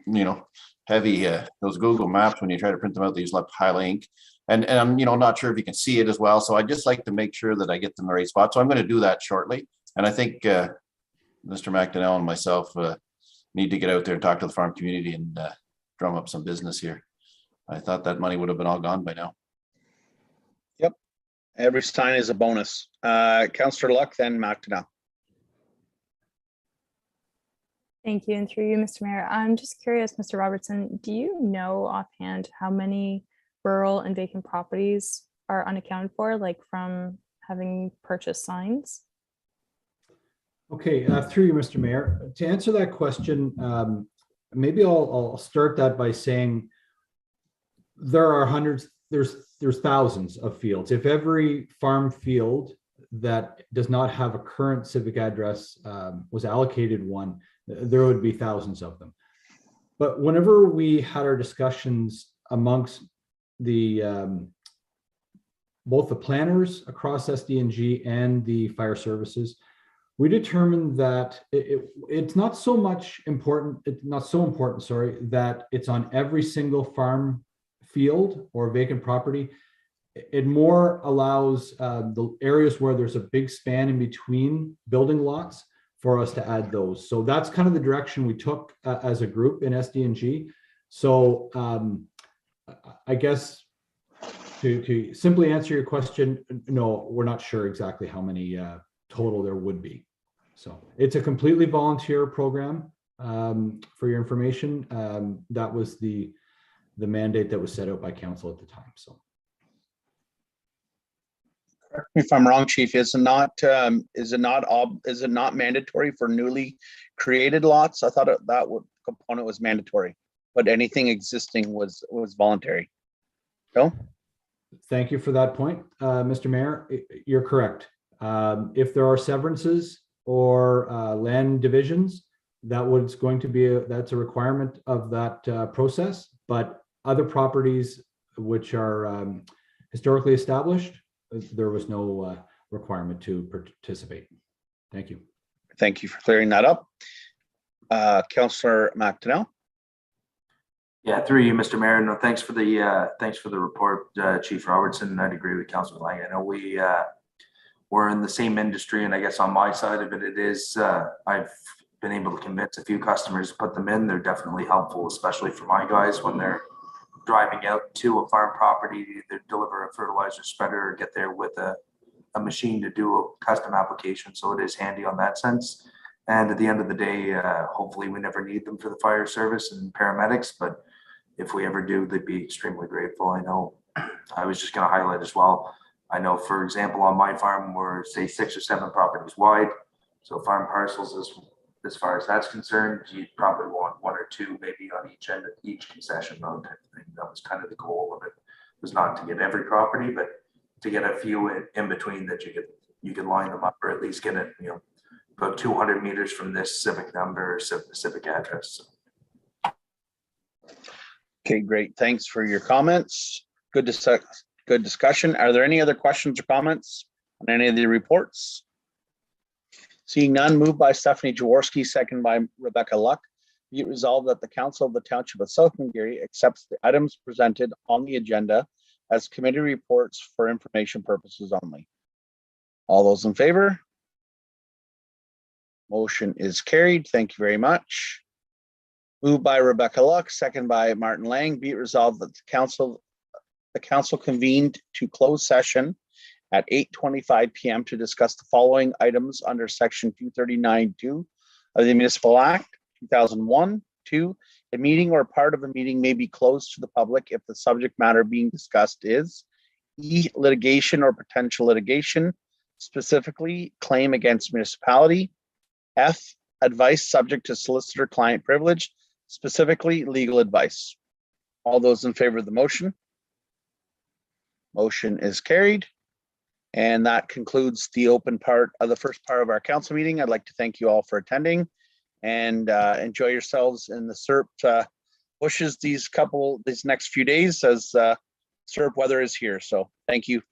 you know, heavy those Google Maps, when you try to print them out, they use like highlight ink. And I'm, you know, not sure if you can see it as well. So I just like to make sure that I get them in the right spot. So I'm going to do that shortly. And I think Mr. McDonnell and myself need to get out there and talk to the farm community and drum up some business here. I thought that money would have been all gone by now. Yep. Every sign is a bonus. Councillor Luck, then McDonnell. Thank you. And through you, Mr. Mayor, I'm just curious, Mr. Robertson, do you know offhand how many rural and vacant properties are unaccounted for, like from having purchased signs? Okay, through you, Mr. Mayor, to answer that question, maybe I'll start that by saying there are hundreds, there's thousands of fields. If every farm field that does not have a current civic address was allocated one, there would be thousands of them. But whenever we had our discussions amongst the both the planners across SDNG and the fire services, we determined that it's not so important, that it's on every single farm field or vacant property. It more allows the areas where there's a big span in between building lots for us to add those. So that's kind of the direction we took as a group in SDNG. So I guess to simply answer your question, no, we're not sure exactly how many total there would be. So it's a completely volunteer program. For your information, that was the mandate that was set out by council at the time. So, correct me if I'm wrong, Chief. Is it not mandatory for newly created lots? I thought that component was mandatory, but anything existing was voluntary. No. Thank you for that point, Mr. Mayor. You're correct. If there are severances or land divisions, that's a requirement of that process. But other properties which are historically established, there was no requirement to participate. Thank you. Thank you for clearing that up. Councillor McDonnell. Yeah, through you, Mr. Mayor. No, thanks for the report, Chief Robertson. I'd agree with Councillor Lang. I know we're in the same industry, and I guess on my side of it is I've been able to convince a few customers to put them in. They're definitely helpful, especially for my guys when they're driving out to a farm property to either deliver a fertilizer spreader or get there with a machine to do a custom application. So it is handy on that sense. And at the end of the day, hopefully we never need them for the fire service and paramedics, but if we ever do, they'd be extremely grateful. I know I was just going to highlight as well. I know, for example, on my farm, we're say 6 or 7 properties wide. So farm parcels, as far as that's concerned, you'd probably want 1 or 2 maybe on each end of each concession road type of thing. That was kind of the goal of it, was not to get every property, but to get a few in between that you could line them up, or at least get it, you know, about 200 meters from this civic number or civic address. Okay, great. Thanks for your comments. Good discussion. Are there any other questions or comments on any of the reports? Seeing none, moved by Stephanie Jaworski, second by Rebecca Luck. Be it resolved that the Council of the Township of South Mungary accepts the items presented on the agenda as committee reports for information purposes only. All those in favor? Motion is carried. Thank you very much. Moved by Rebecca Luck, second by Martin Lang. Be it resolved that the council convened to close session at 8:25 p.m. to discuss the following items under section 239(2) of the Municipal Act 2001. 2, a meeting or part of a meeting may be closed to the public if the subject matter being discussed is E, litigation or potential litigation, specifically claim against municipality. F, advice subject to solicitor-client privilege, specifically legal advice. All those in favor of the motion? Motion is carried. And that concludes the open part of the first part of our council meeting. I'd like to thank you all for attending and enjoy yourselves in the SERP bushes these next few days as SERP weather is here. So thank you.